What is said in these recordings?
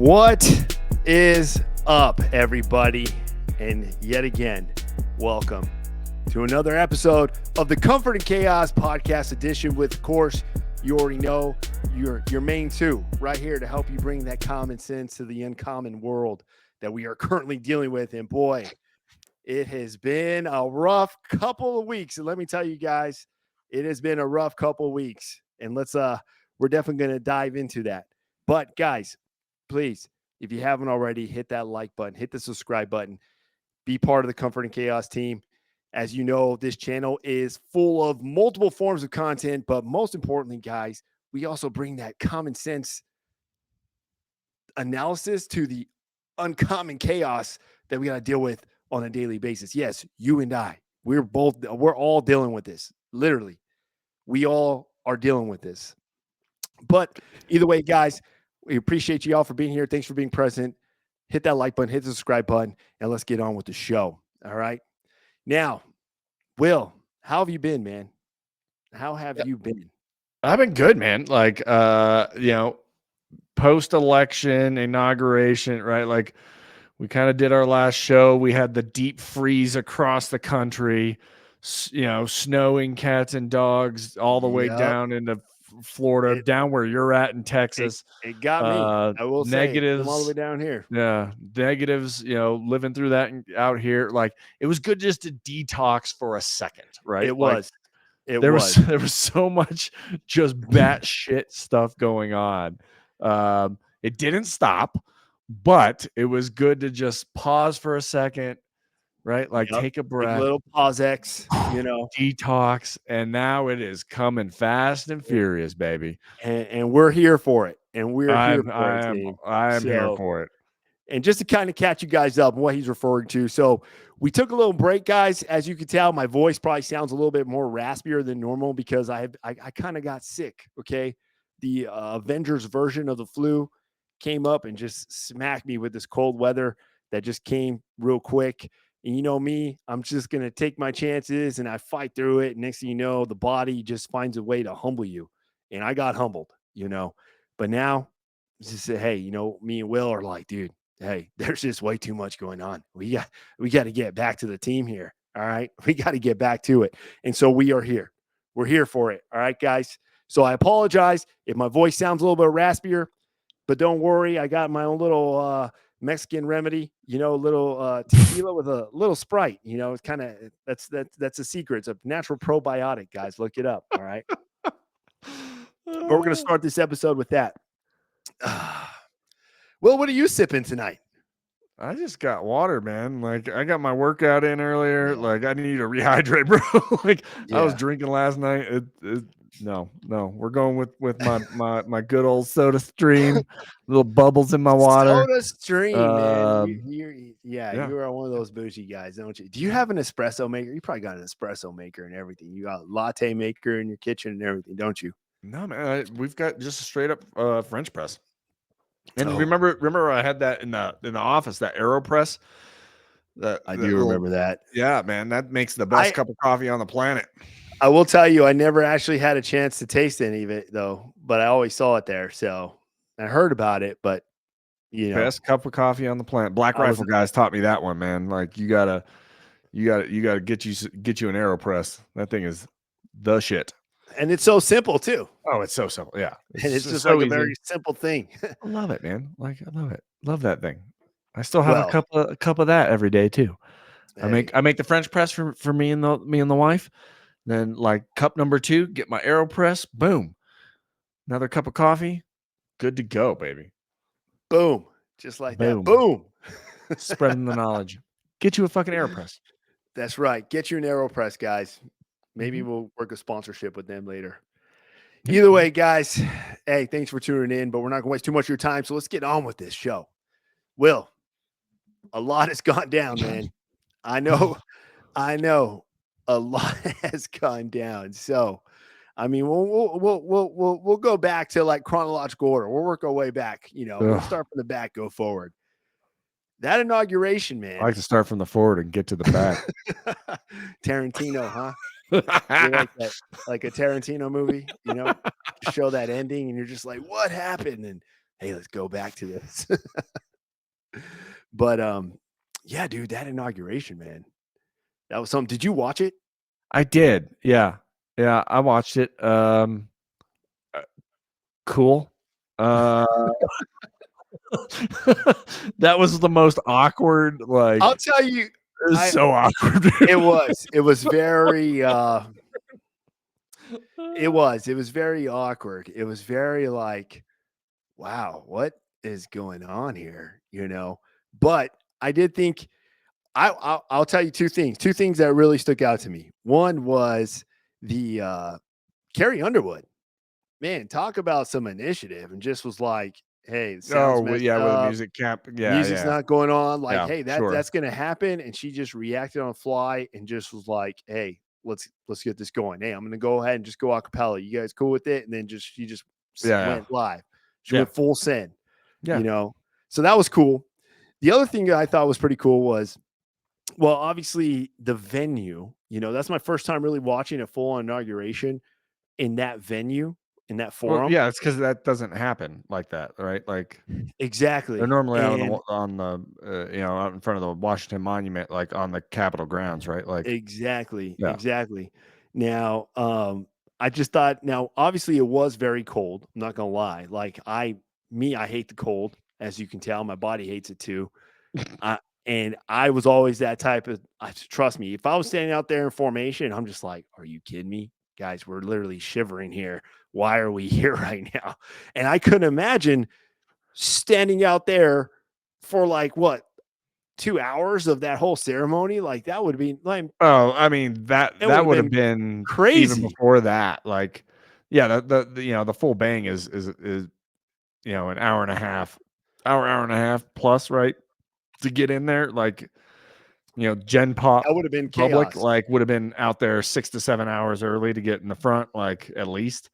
What is up, everybody? And yet again, welcome to another episode of the Comfort and Chaos Podcast Edition with, of course, you already know, your main two right here to help you bring that common sense to the uncommon world that we are currently dealing with. And boy, it has been a rough couple of weeks. And let me tell you guys, it has been a rough couple of weeks. And we're definitely going to dive into that. But guys, please, if you haven't already, hit that like button, hit the subscribe button, be part of the Comfort and Chaos team. As you know, this channel is full of multiple forms of content, but most importantly, guys, we also bring that common sense analysis to the uncommon chaos that we got to deal with on a daily basis. Yes, you and I, we're all dealing with this. Literally, we all are dealing with this. But either way, guys, we appreciate you all for being here. Thanks for being present. Hit that like button, hit the subscribe button, and let's get on with the show. All right. Now, Will, how have you been, man? How have you been? I've been good, man. Post-election inauguration, right? Like we kind of did our last show. We had the deep freeze across the country, snowing cats and dogs all the way down into Florida, down where you're at in Texas. It got me. I will say, negatives all the way down here. Yeah, negatives. Living through that out here, like it was good just to detox for a second, right? It was. There was so much just batshit stuff going on. It didn't stop, but it was good to just pause for a second, right? Like take a breath, a little pause detox, and now it is coming fast and furious, baby. And we're here for it. And we're here for it, team. I am here for it. And just to kind of catch you guys up on what he's referring to. So we took a little break, guys. As you can tell, my voice probably sounds a little bit more raspier than normal because I kind of got sick. Okay. The Avengers version of the flu came up and just smacked me with this cold weather that just came real quick. And you know me, I'm just going to take my chances and I fight through it. Next thing you know, the body just finds a way to humble you. And I got humbled, but now just say, hey, me and Will are like, dude, hey, there's just way too much going on. We got to get back to the team here. All right. We got to get back to it. And so we are here. We're here for it. All right, guys. So I apologize if my voice sounds a little bit raspier, but don't worry. I got my own little Mexican remedy, a little tequila with a little Sprite. It's kind of that's a secret. It's a natural probiotic, guys. Look it up. All right. But we're going to start this episode with that. Well, what are you sipping tonight? I just got water, man. Like I got my workout in earlier. Yeah. Like I need to rehydrate, bro. I was drinking last night. No, we're going with my good old Soda Stream. Little bubbles in my water. Soda Stream, man. You are one of those bougie guys, don't you? Do you have an espresso maker? You probably got an espresso maker and everything. You got a latte maker in your kitchen and everything, don't you? No, man. We've got just a straight up French press. And remember I had that in the office, that AeroPress. I do remember that. Yeah, man, that makes the best cup of coffee on the planet. I will tell you, I never actually had a chance to taste any of it though, but I always saw it there. So I heard about it, but best cup of coffee on the planet. Black Rifle guys taught me that one, man. Like you gotta get you an AeroPress. That thing is the shit. And it's so simple too. Oh, it's so simple. Yeah. And it's just so like a very simple thing. I love it, man. Like I love it. Love that thing. I still have a cup of that every day too. Hey. I make the French press for me and the wife. Then like cup number 2, get my AeroPress. Boom. Another cup of coffee. Good to go, baby. Boom. Just like that. Boom. Spreading the knowledge. Get you a fucking AeroPress. That's right. Get you an AeroPress, guys. Maybe we'll work a sponsorship with them later. Either way, guys, hey, thanks for tuning in, but we're not going to waste too much of your time, so let's get on with this show. Will, a lot has gone down, man. I know a lot has gone down. So, I mean, we'll go back to like chronological order. We'll work our way back. We'll start from the back, go forward. That inauguration, man. I like to start from the forward and get to the back. Tarantino, huh? Like a Tarantino movie, show that ending and you're just like, what happened? And hey, let's go back to this. But yeah, dude, that inauguration, man, that was something. Did you watch it? I did. Yeah. Yeah, I watched it. Cool. That was the most awkward, like, I'll tell you, it was so awkward. it was very it was very awkward. It was very like, wow, what is going on here? You know, but I did think I'll tell you two things that really stuck out to me. One was the Carrie Underwood. Man, talk about some initiative, and just was like, hey, the sound's Oh, messed yeah, with a up, music camp. Yeah, music's yeah. not going on. Like, Yeah, hey, sure. that's gonna happen. And she just reacted on the fly and just was like, hey, let's get this going. Hey, I'm gonna go ahead and just go a cappella. You guys cool with it? And then she just Yeah, yeah. went live. She Yeah. went full send, Yeah. you know. So that was cool. The other thing that I thought was pretty cool was, well, obviously the venue, you know, that's my first time really watching a full inauguration in that venue, in that Well, forum. yeah, it's because that doesn't happen like that, right? Like, they're Exactly. normally out And on the, out in front of the Washington Monument, like, on the Capitol grounds, right? Like, exactly, yeah. exactly. Now, I just thought, now obviously it was very cold. I'm not gonna lie. Like I hate the cold, as you can tell. My body hates it too. I and I was always that type of, trust me, if I was standing out there in formation, I'm just like, are you kidding me? Guys, we're literally shivering here. Why are we here right now? And I couldn't imagine standing out there for like what, 2 hours of that whole ceremony. Like that would be like, Oh, I mean, that it would have would have been been even crazy. before that, like, yeah, the full bang is, an hour and a half plus, right? To get in there, like, Gen Pop That would have been Public, chaos. like, would have been out there 6 to 7 hours early to get in the front, like, at least.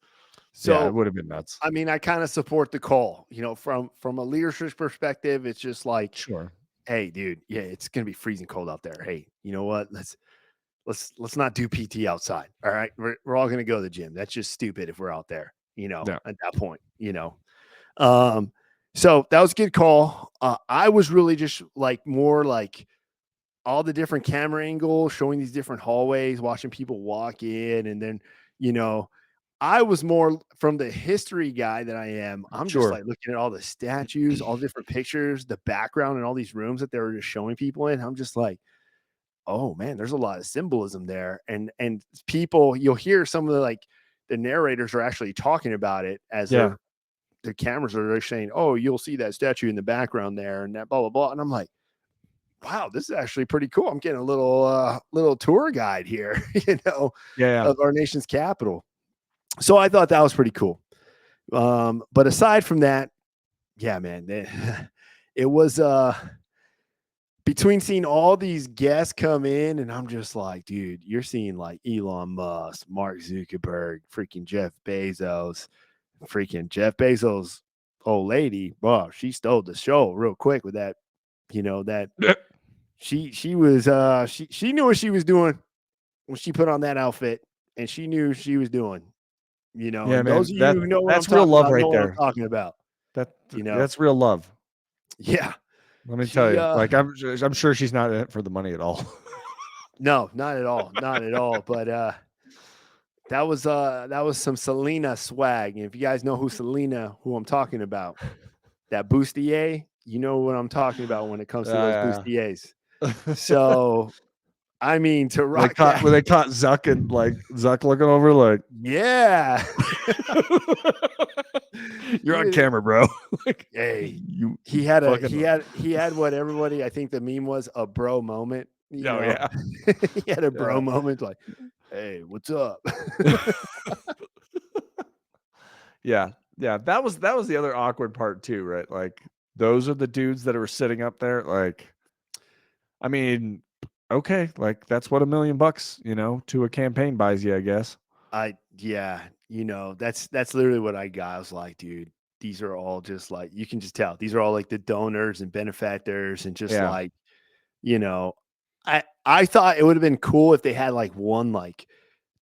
Yeah, it So, would have been nuts. I mean, I kind of support the call, you know, from a leadership perspective. It's just like, Sure. hey, dude, yeah, it's gonna be freezing cold out there. Hey, you know what? Let's not do PT outside. All right. We're all gonna go to the gym. That's just stupid if we're out there, you know, Yeah. at that point, you know. Um, so that was a good call. I was really just like more like all the different camera angles, showing these different hallways, watching people walk in, and then, you know, I was more from the history guy that I am. I'm just Sure. like looking at all the statues, all the different pictures, the background, and all these rooms that they were just showing people in. I'm just like, oh man, there's a lot of symbolism there. And people, you'll hear some of the like the narrators are actually talking about it as Yeah. the cameras are saying, oh, you'll see that statue in the background there and that blah blah blah. And I'm like, wow, this is actually pretty cool. I'm getting a little tour guide here, you know, Yeah, of our nation's capital. So I thought that was pretty cool. But aside from that, yeah, man, it was between seeing all these guests come in, and I'm just like, dude, you're seeing like Elon Musk, Mark Zuckerberg, freaking Jeff Bezos, old lady. Wow, she stole the show real quick with that, you know, that yeah. she was she knew what she was doing when she put on that outfit, and she knew she was doing, you know, Yeah, and those man. of you who know what I'm That's real talking love about know right what I'm there. talking about, That you know. that's real love. Yeah. Let me tell She you. Like, I'm sure she's not in it for the money at all. no, not at all. Not at all. But that was some Selena swag. And if you guys know who I'm talking about, that bustier, you know what I'm talking about when it comes to those Yeah, bustiers. yeah. So I mean, to They rock caught that, when they caught Zuck and like Zuck looking over like yeah. you're on camera, bro. Like, Hey, you fucking he had what everybody, I think the meme was a bro moment, you oh know. yeah. He had a bro Yeah. moment like, hey, what's up? Yeah. Yeah. That was the other awkward part too, right? Like, those are the dudes that are sitting up there. Like, I mean, okay, like, that's what $1 million, to a campaign buys you, I guess. Yeah, you know, that's literally what I got. I was like, dude, these are all just like, you can just tell these are all like the donors and benefactors and just Yeah. like, you know, I thought it would have been cool if they had like one like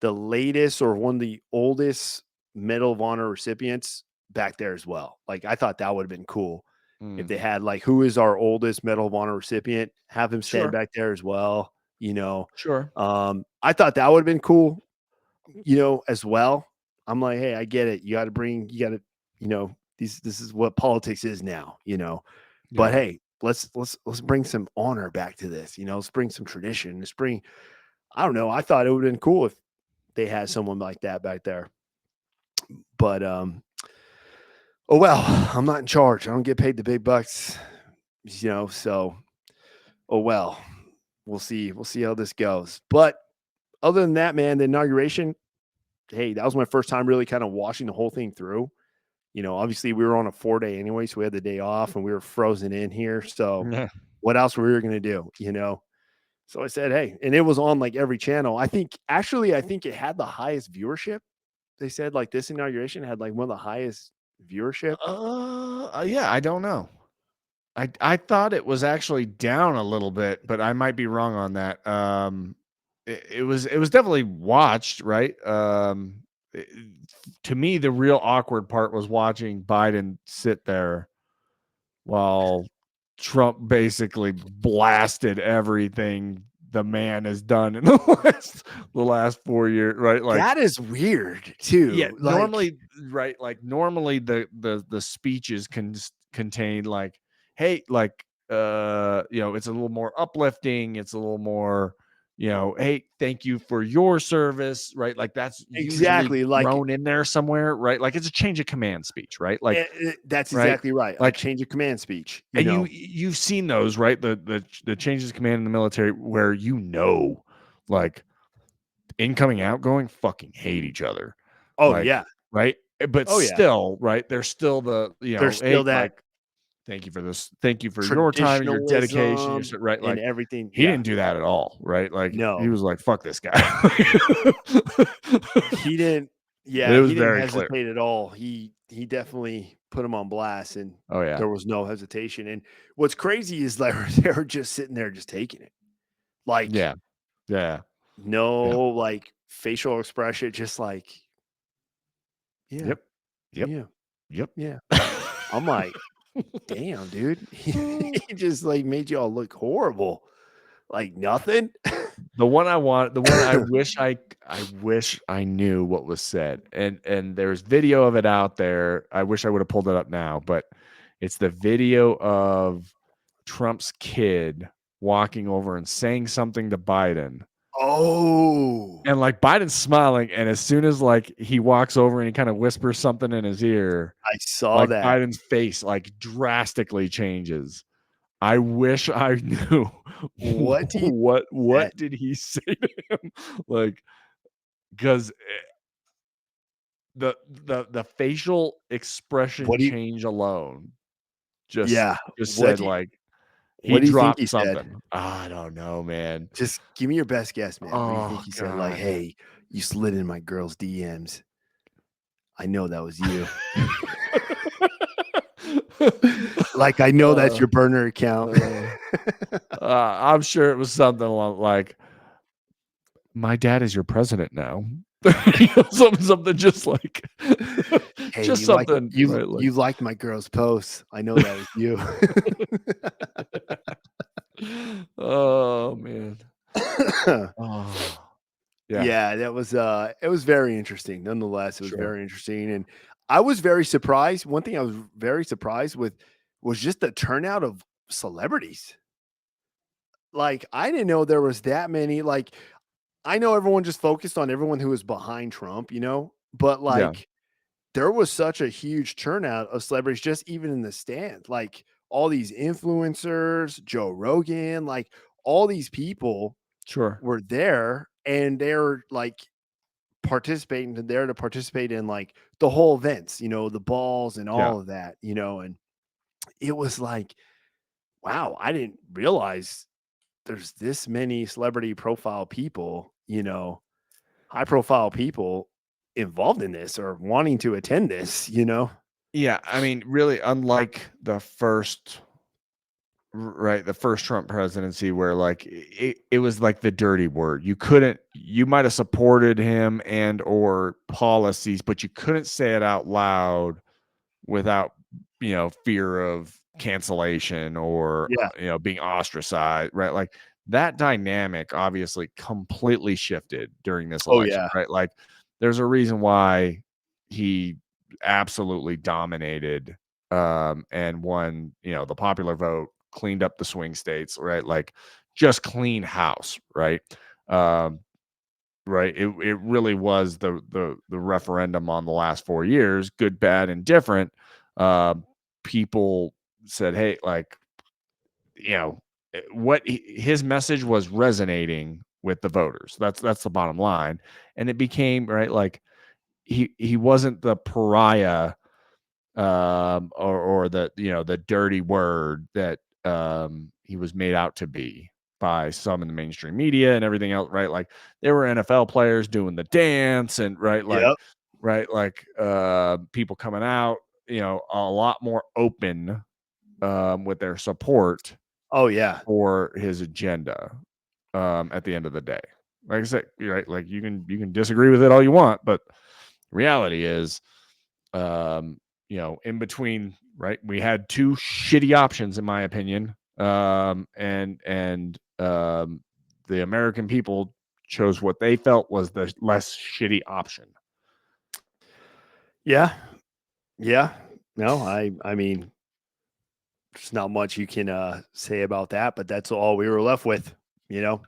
the latest or one of the oldest Medal of Honor recipients back there as well. Like, I thought that would have been cool if Mm. they had, like, who is our oldest Medal of Honor recipient, have him stand Sure. back there as well, Sure. I thought that would have been cool, as well. I'm like, hey, I get it. You got to, this is what politics is now, but Yeah. hey, let's bring some honor back to this, let's bring some tradition. Let's bring, I don't know. I thought it would have been cool if they had someone like that back there, but, oh, well, I'm not in charge. I don't get paid the big bucks, so, oh, well, we'll see. We'll see how this goes. But other than that, man, the inauguration, hey, that was my first time really kind of watching the whole thing through. Obviously we were on a 4-day anyway, so we had the day off and we were frozen in here. So Yeah. what else were we going to do, So I said, hey, and it was on like every channel. I think it had the highest viewership. They said like this inauguration had like one of the highest viewership. Yeah, I don't know. I thought it was actually down a little bit, but I might be wrong on that. It was definitely watched, right? To me, the real awkward part was watching Biden sit there while Trump basically blasted everything the man has done in the last 4 years, right? Like, That is weird too. yeah, Like, normally, right? Like normally the speeches can contain like, hey, like it's a little more uplifting, it's a little more, hey, thank you for your service, right? Like that's usually exactly, like, thrown in there somewhere, right? Like it's a change of command speech, right? Like, that's right? exactly right. A Like, change of command speech, and you've seen those, right? The changes of command in the military where like incoming, outgoing fucking hate each other. Oh, Like, yeah. right? But Oh, yeah. still, right? There's still the, There's hey, still that like, thank you for this. Thank you for your time and your dedication. traditionalism Right? and Like, everything. he Yeah. didn't do that at all, right? Like, he No. was like, fuck this guy. He didn't It was he didn't very clear. hesitate at all. He definitely put him on blast, and Oh, yeah. there was no hesitation, and what's crazy is like they were just sitting there just taking it. Like, Yeah. Yeah. no, Yeah. like, facial expression, just like, yeah, Yep. Yep. yeah, Yep. yeah. I'm like, damn, dude. He just, like, made y'all look horrible. Like, nothing? The one I wish I knew what was said. And there's video of it out there. I wish I would have pulled it up now, but it's the video of Trump's kid walking over and saying something to Biden. Oh. And like Biden's smiling, and as soon as like he walks over and he kind of whispers something in his ear, I saw like that. Biden's face like drastically changes. I wish I knew What do you what did he say to him? Like, because the facial expression what do you change alone just Yeah. said like he What do you think dropped he said? something. I don't know, man. Just give me your best guess, man. What do you think Oh he said? Like, God. "Hey, you slid in my girl's DMs. I know that was you. Like, I know that's your burner account." I'm sure it was something along like, my dad is your president now. Something just like, "Hey, just something, you right? Like, you liked my girl's posts. I know that was you." oh man. Oh, yeah, Yeah, that was, it was very interesting. Nonetheless, it was sure. very interesting, and I was very surprised. One thing I was very surprised with was just the turnout of celebrities. Like, I didn't know there was that many, like, I know everyone just focused on everyone who was behind Trump, but, Yeah, like, there was such a huge turnout of celebrities just even in the stand, like, all these influencers, Joe Rogan, like, all these people sure. were there, and they're, like, there to participate in, like, the whole events, the balls and Yeah. all of that, and it was like, wow, I didn't realize there's this many celebrity profile people, high profile people involved in this or wanting to attend this. Yeah, I mean, really, unlike the first, right, the first Trump presidency, where like it was like the dirty word. You might have supported him and or policies, but you couldn't say it out loud without, fear of cancellation or, being ostracized, right? Like that dynamic obviously completely shifted during this Oh election, yeah. right? Like there's a reason why he absolutely dominated and won, the popular vote, cleaned up the swing states, right? Like just clean house, right? Um, right. It really was the referendum on the last 4 years, good, bad, and different. People said, hey, like, his message was resonating with the voters. That's the bottom line. And it became right, like he wasn't the pariah or the the dirty word that he was made out to be by some in the mainstream media and everything else, right? Like there were NFL players doing the dance and Yep. people coming out, a lot more open with their support Oh yeah. for his agenda at the end of the day. Like I said, right, like you can disagree with it all you want, but reality is in between, right? We had two shitty options, in my opinion. The American people chose what they felt was the less shitty option. Yeah. Yeah. No, I mean, there's not much you can say about that, but that's all we were left with, That's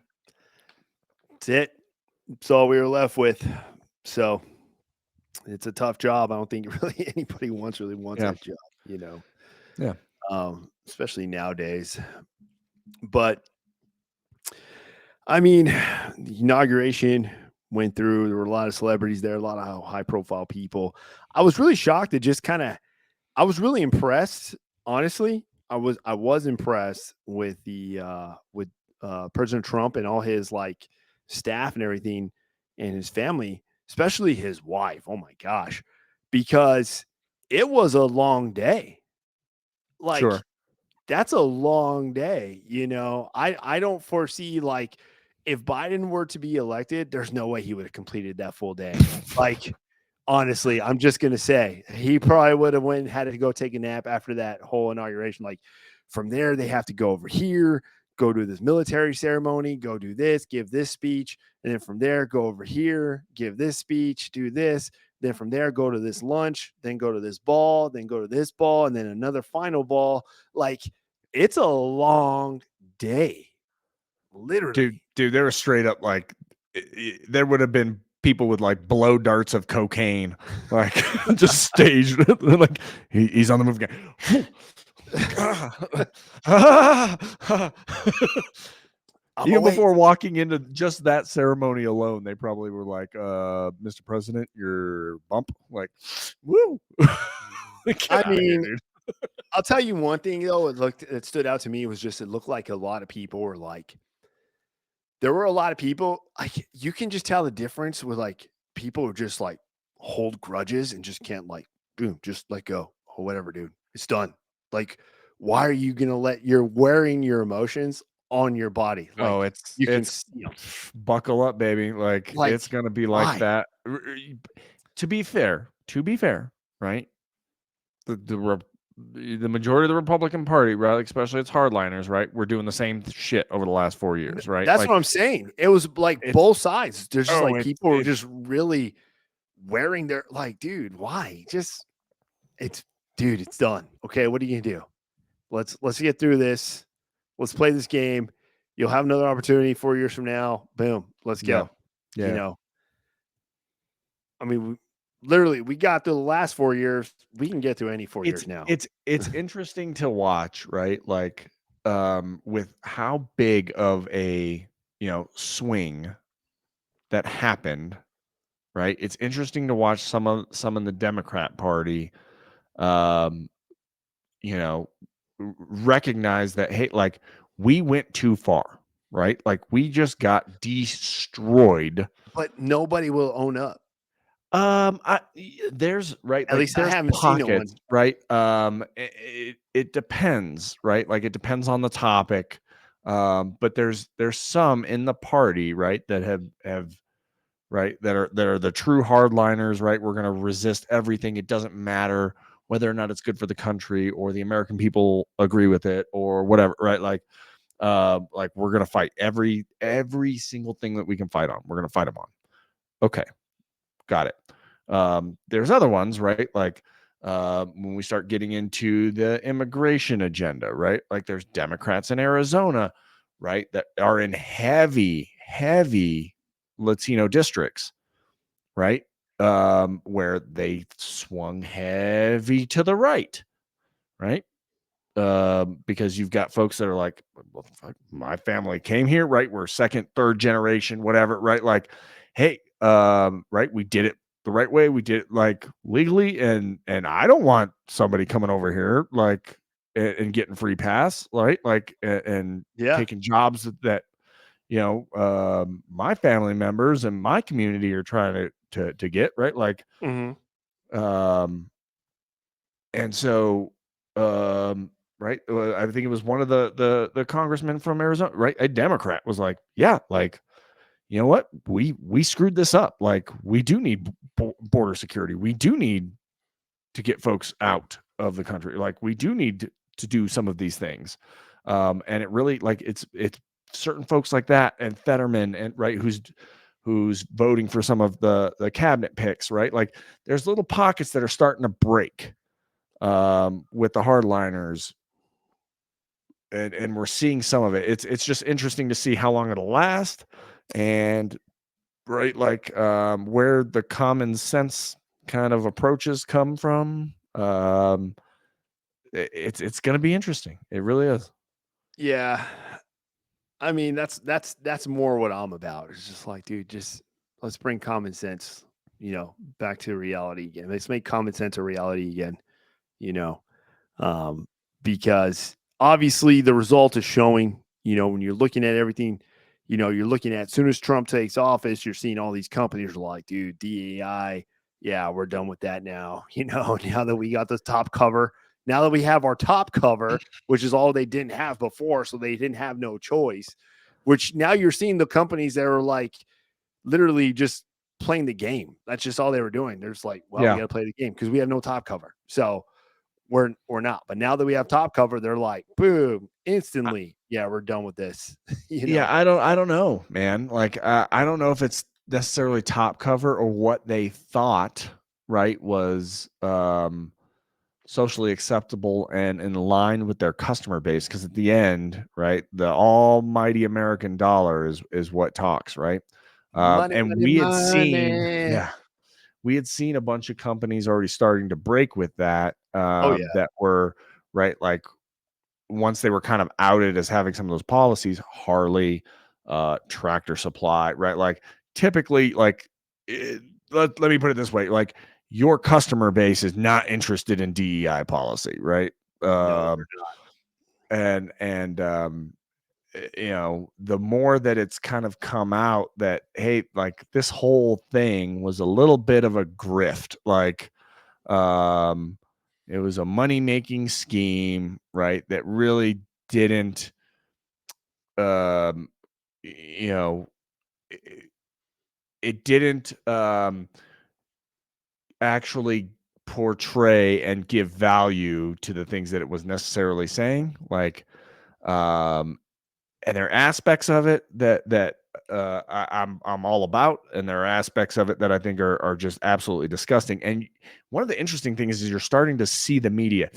it. That's all we were left with. So it's a tough job. I don't think really anybody really wants Yeah. that job, Yeah. Especially nowadays. But I mean, the inauguration went through. There were a lot of celebrities there, a lot of high profile people. I was really shocked at just I was really impressed, honestly. I was impressed with President Trump and all his like staff and everything and his family, especially his wife. Oh my gosh. Because it was a long day. Like Sure. that's a long day, I don't foresee like if Biden were to be elected, there's no way he would have completed that full day. Like honestly, I'm just gonna say he probably would have went and had to go take a nap after that whole inauguration. Like from there, they have to go over here, go to this military ceremony, go do this, give this speech, and then from there, go over here, give this speech, do this. Then from there, go to this lunch, then go to this ball, then go to this ball, and then another final ball. Like it's a long day, literally. Dude, they were straight up like there would have been people with like blow darts of cocaine, like just staged. Like he's on the move again. Even before walking into just that ceremony alone, they probably were like, Mr. President, your bump. Like, woo. I mean, I'll tell you one thing though, it stood out to me was just it looked like a lot of people were like there were a lot of people like you can just tell the difference with like people who just like hold grudges and just can't like boom, just let go or whatever, dude. It's done. Like, why are you gonna you're wearing your emotions on your body? Like it's you can buckle up, baby. Like it's gonna be like that. To be fair, right? The majority of the Republican Party, right, especially its hardliners, right, we're doing the same shit over the last 4 years, right? That's what I'm saying. It was like both sides. There's just like people were just really wearing their like, dude, why? It's done. Okay, what are you gonna do? Let's get through this. Let's play this game. You'll have another opportunity 4 years from now. Boom. Let's go. Yeah. I mean, literally, we got through the last 4 years. We can get through any 4 years now. It's interesting to watch, right? Like, with how big of a swing that happened, right? It's interesting to watch some in the Democrat Party, recognize that, hey, like we went too far, right? Like we just got destroyed. But nobody will own up. There's right. At least I haven't pockets, seen one. Right. It depends, right? Like it depends on the topic. But there's some in the party, right, that have right that are the true hardliners, right? We're gonna resist everything. It doesn't matter whether or not it's good for the country or the American people agree with it or whatever, right? Like we're gonna fight every single thing that we can fight on. We're gonna fight them on. Okay, got it. There's other ones, right? Like when we start getting into the immigration agenda, right? Like there's Democrats in Arizona, right, that are in heavy Latino districts, right? Where they swung heavy to the right, right? Because you've got folks that are like, well, my family came here, right? We're second, third generation, whatever, right? Like, hey, right, we did it the right way. We did it like legally, and I don't want somebody coming over here like and getting free pass, right? Like and taking jobs that my family members and my community are trying to get, right? Like, and so right, I think it was one of the congressmen from Arizona, right, a Democrat, was like, yeah, like, you know what, we screwed this up, like we do need border security, we do need to get folks out of the country, like we do need to do some of these things, and it really, like, it's certain folks like that, and Fetterman, and right, who's voting for some of the cabinet picks, right? Like there's little pockets that are starting to break with the hardliners, and we're seeing some of it. It's just interesting to see how long it'll last, and right, like where the common sense kind of approaches come from. It's going to be interesting. It really is. Yeah. I mean, that's more what I'm about. It's just like, dude, just let's bring common sense, back to reality again. Let's make common sense a reality again, you know, because obviously the result is showing, when you're looking at everything, you're looking at, as soon as Trump takes office, you're seeing all these companies are like, dude, DEI, yeah, we're done with that now. Now that we got the top cover, now that we have our top cover, which is all they didn't have before, so they didn't have no choice, which now you're seeing the companies that are like literally just playing the game. That's just all they were doing. They're just like, well, we got to play the game because we have no top cover. So we're not. But now that we have top cover, they're like, boom, instantly. Yeah, we're done with this. Yeah, I don't know, man. Like I don't know if it's necessarily top cover or what they thought, right, was socially acceptable and in line with their customer base, because at the end, right, the almighty American dollar is what talks, right? Money, And money, we had seen, money. we had seen a bunch of companies already starting to break with that, Oh, yeah. that were, right, like once they were kind of outed as having some of those policies, Harley, Tractor Supply, right? Like typically, like let me put it this way, like your customer base is not interested in DEI policy, right? No, And the more that it's kind of come out that, hey, like this whole thing was a little bit of a grift, like it was a money-making scheme, right, that really didn't um you know it, it didn't actually portray and give value to the things that it was necessarily saying, like um and there are aspects of it that I'm all about, and there are aspects of it that I think are just absolutely disgusting. And one of the interesting things is you're starting to see the media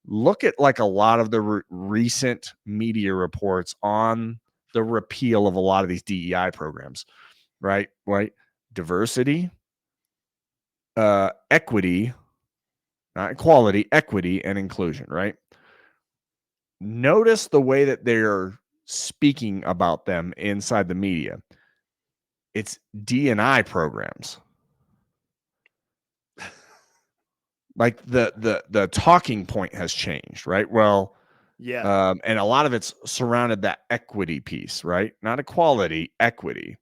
look at, like, a lot of the recent media reports on the repeal of a lot of these DEI programs, right? Right? Diversity, equity, not equality, equity and inclusion, right? Notice the way that they're speaking about them inside the media. It's D&I programs. Like the talking point has changed, right? Well, yeah. and a lot of it's surrounded that equity piece, right? Not equality, equity,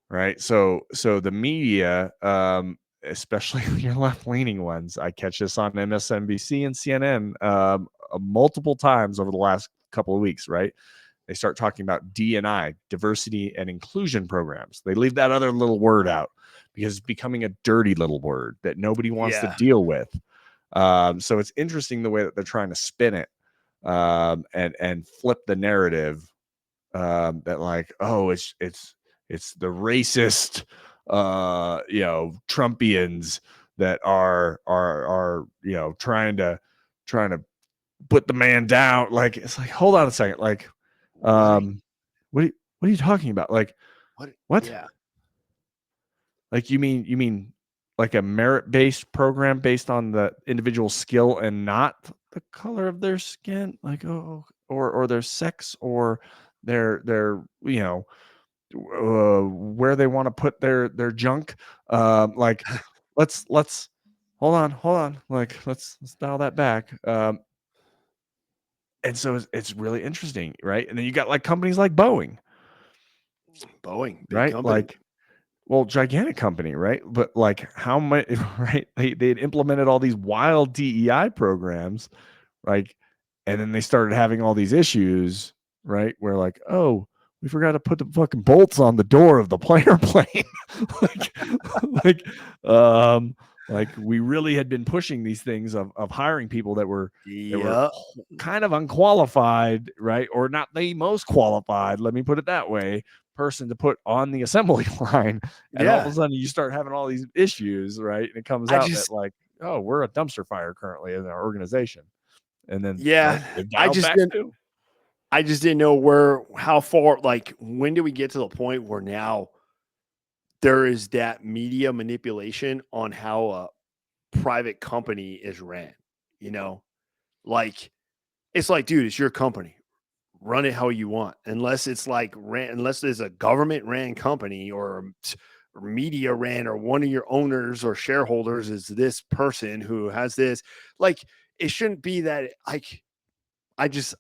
right? So the media, especially your left leaning ones, I catch this on MSNBC and CNN multiple times over the last couple of weeks, right? They start talking about D&I, diversity and inclusion programs. They leave that other little word out because it's becoming a dirty little word that nobody wants to Yeah. deal with. So it's interesting the way that they're trying to spin it, and flip the narrative, that like, oh, it's the racist, Trumpians that are trying to put the man down. Like, it's like, hold on a second, like, what are you talking about? Like, what? Yeah. Like, you mean like a merit-based program based on the individual skill and not the color of their skin, like, or their sex, or their where they want to put their junk. Like, let's hold on, like, let's dial that back. And so it's really interesting, right? And then you got like companies like Boeing, Boeing, big right? company. Like, well, gigantic company, right? But like, how much, right? They'd implemented all these wild DEI programs, like, and then they started having all these issues, right? Where like, oh, we forgot to put the fucking bolts on the door of the plane. like, like, like, we really had been pushing these things of hiring people that were kind of unqualified, right? Or not the most qualified, let me put it that way, person to put on the assembly line. And all of a sudden you start having all these issues, right? And it comes out that like, oh, we're a dumpster fire currently in our organization. And then I just didn't know how far, like, when do we get to the point where now there is that media manipulation on how a private company is ran, like, it's like, dude, it's your company, run it how you want, unless it's like unless there's a government ran company or media ran, or one of your owners or shareholders is this person who has this, like, it shouldn't be that. Like, I just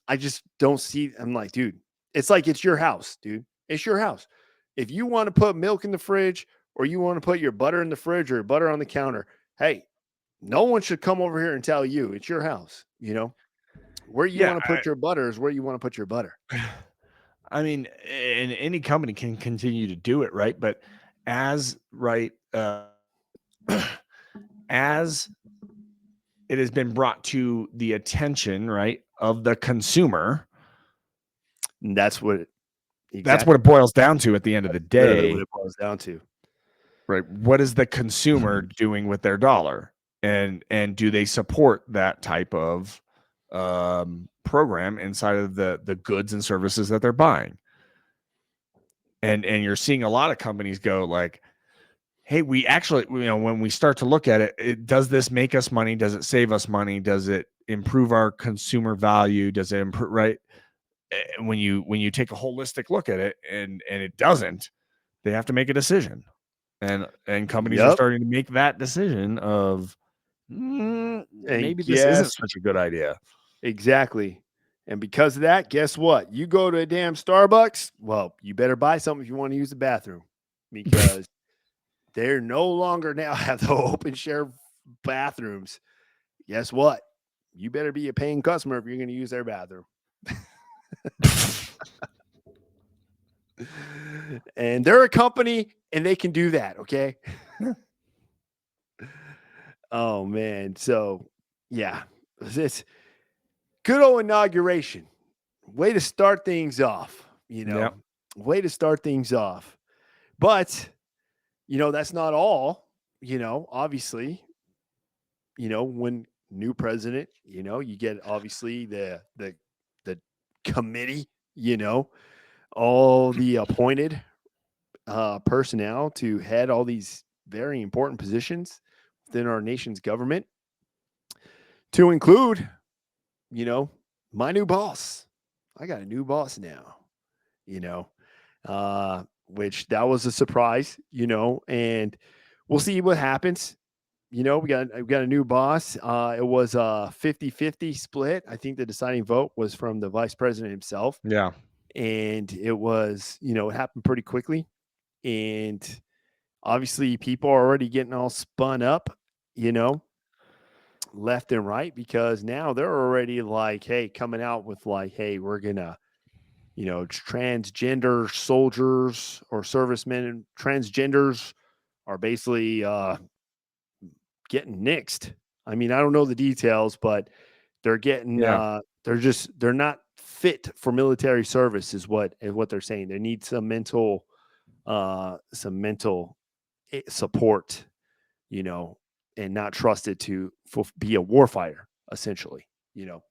don't see. I'm like, dude, it's like, it's your house, dude. It's your house. If you want to put milk in the fridge, or you want to put your butter in the fridge, or butter on the counter, hey, no one should come over here and tell you. It's your house. Where you want to put your butter is where you want to put your butter. I mean, and any company can continue to do it, right? But as as it has been brought to the attention, right, of the consumer, and that's what it boils down to at the end of the day. Literally what it boils down to. Right. What is the consumer doing with their dollar? And do they support that type of program inside of the goods and services that they're buying? And you're seeing a lot of companies go like, hey, we actually, when we start to look at it, does this make us money? Does it save us money? Does it improve our consumer value? Does it improve, right? And when you take a holistic look at it and it doesn't, they have to make a decision. And companies are starting to make that decision of maybe this isn't such a good idea. Exactly. And because of that, guess what? You go to a damn Starbucks, well, you better buy something if you want to use the bathroom, because they're no longer now have the open share bathrooms. Guess what? You better be a paying customer if you're going to use their bathroom. And they're a company and they can do that. Okay. Oh man. So yeah, this good old inauguration. Way to start things off, way to start things off. But, that's not all, obviously, when new president, you get obviously the committee, all the appointed personnel to head all these very important positions within our nation's government, to include, my new boss. I got a new boss now, which that was a surprise, and we'll see what happens. We got a new boss. It was a 50-50 split. I think the deciding vote was from the vice president himself. Yeah. And it was, it happened pretty quickly. And obviously people are already getting all spun up, left and right, because now they're already like, hey, coming out with like, hey, we're gonna, transgender soldiers or servicemen and transgenders are basically getting nixed. I mean, I don't know the details, but they're getting they're not fit for military service is what they're saying. They need some mental support, you know, and not trusted to be a warfighter, essentially, you know.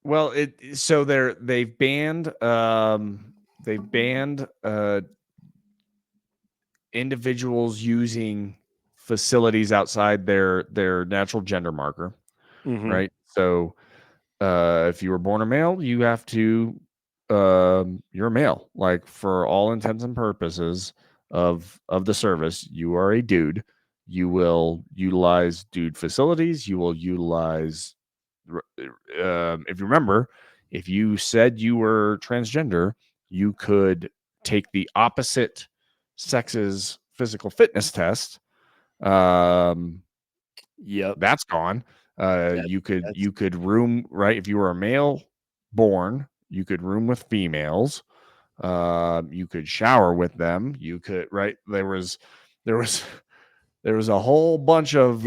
Well, so they've banned individuals using facilities outside their natural gender marker, right? So if you were born a male, you have to you're a male. Like for all intents and purposes of the service, you are a dude. You will utilize dude facilities. You will utilize if you remember, if you said you were transgender, you could take the opposite sex's physical fitness test. Yep. That's gone. You could room, right? If you were a male born, you could room with females. You could shower with them. You could, right? There was a whole bunch of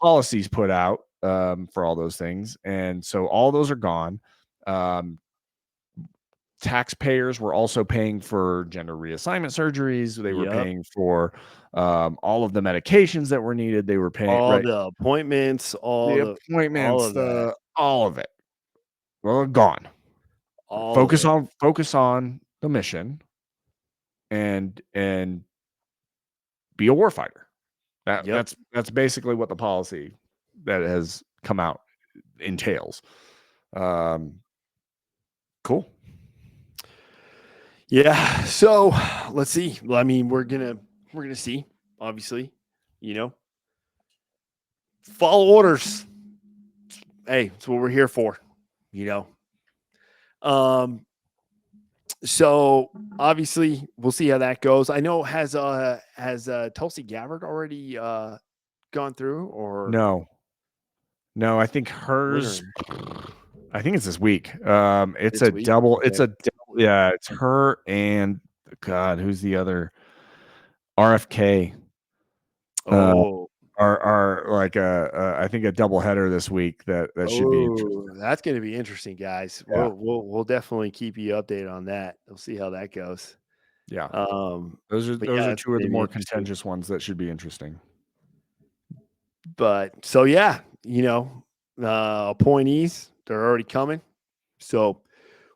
policies put out for all those things, and so all those are gone. Taxpayers were also paying for gender reassignment surgeries. They were paying for all of the medications that were needed. They were paying all the appointments, all of that. All of it. Well, gone. Focus on the mission and be a warfighter. That's basically what the policy that has come out entails. Cool. Yeah. So let's see. I mean, we're gonna see, obviously, you know. Follow orders. Hey, that's what we're here for, you know. So obviously we'll see how that goes. I know has Tulsi Gabbard already gone through or no, I think hers I think it's this week. It's this a week? double. Okay. It's a yeah. It's her and God. Who's the other? RFK. Oh, are like I think a double header this week that should be interesting. That's going to be interesting, guys. Yeah. We'll definitely keep you updated on that. We'll see how that goes. Yeah. Those are two of the more contentious ones that should be interesting. But so yeah, you know, appointees, they're already coming. So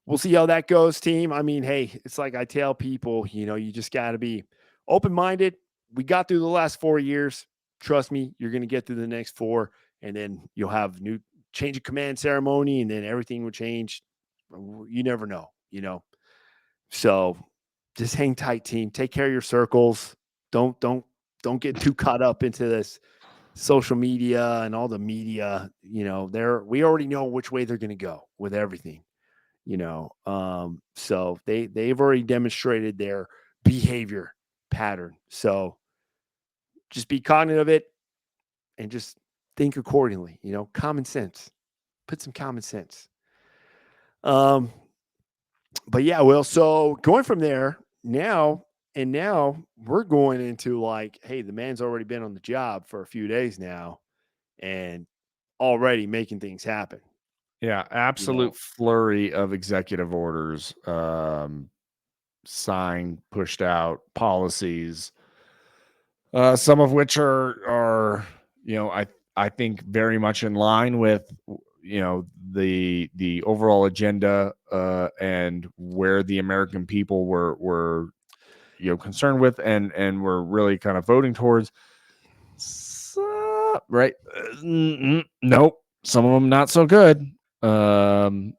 we'll see how that goes, team. I mean, hey, it's like I tell people, you know, you just got to be open-minded. We got through the last 4 years. Trust me, you're going to get through the next 4, and then you'll have new change of command ceremony, and then everything will change. You never know, you know. So just hang tight, team. Take care of your circles. Don't get too caught up into this social media and all the media. You know, we already know which way they're going to go with everything. You know, so they've already demonstrated their behavior pattern. So just be cognizant of it and just think accordingly. You know, common sense. Put some common sense. But yeah, well, so going from there now we're going into like, hey, the man's already been on the job for a few days now and already making things happen. Yeah, absolute flurry of executive orders, signed, pushed out, policies, some of which are you know I think very much in line with you know the overall agenda and where the American people were you know concerned with and were really kind of voting towards. So, right? Nope. Some of them not so good. You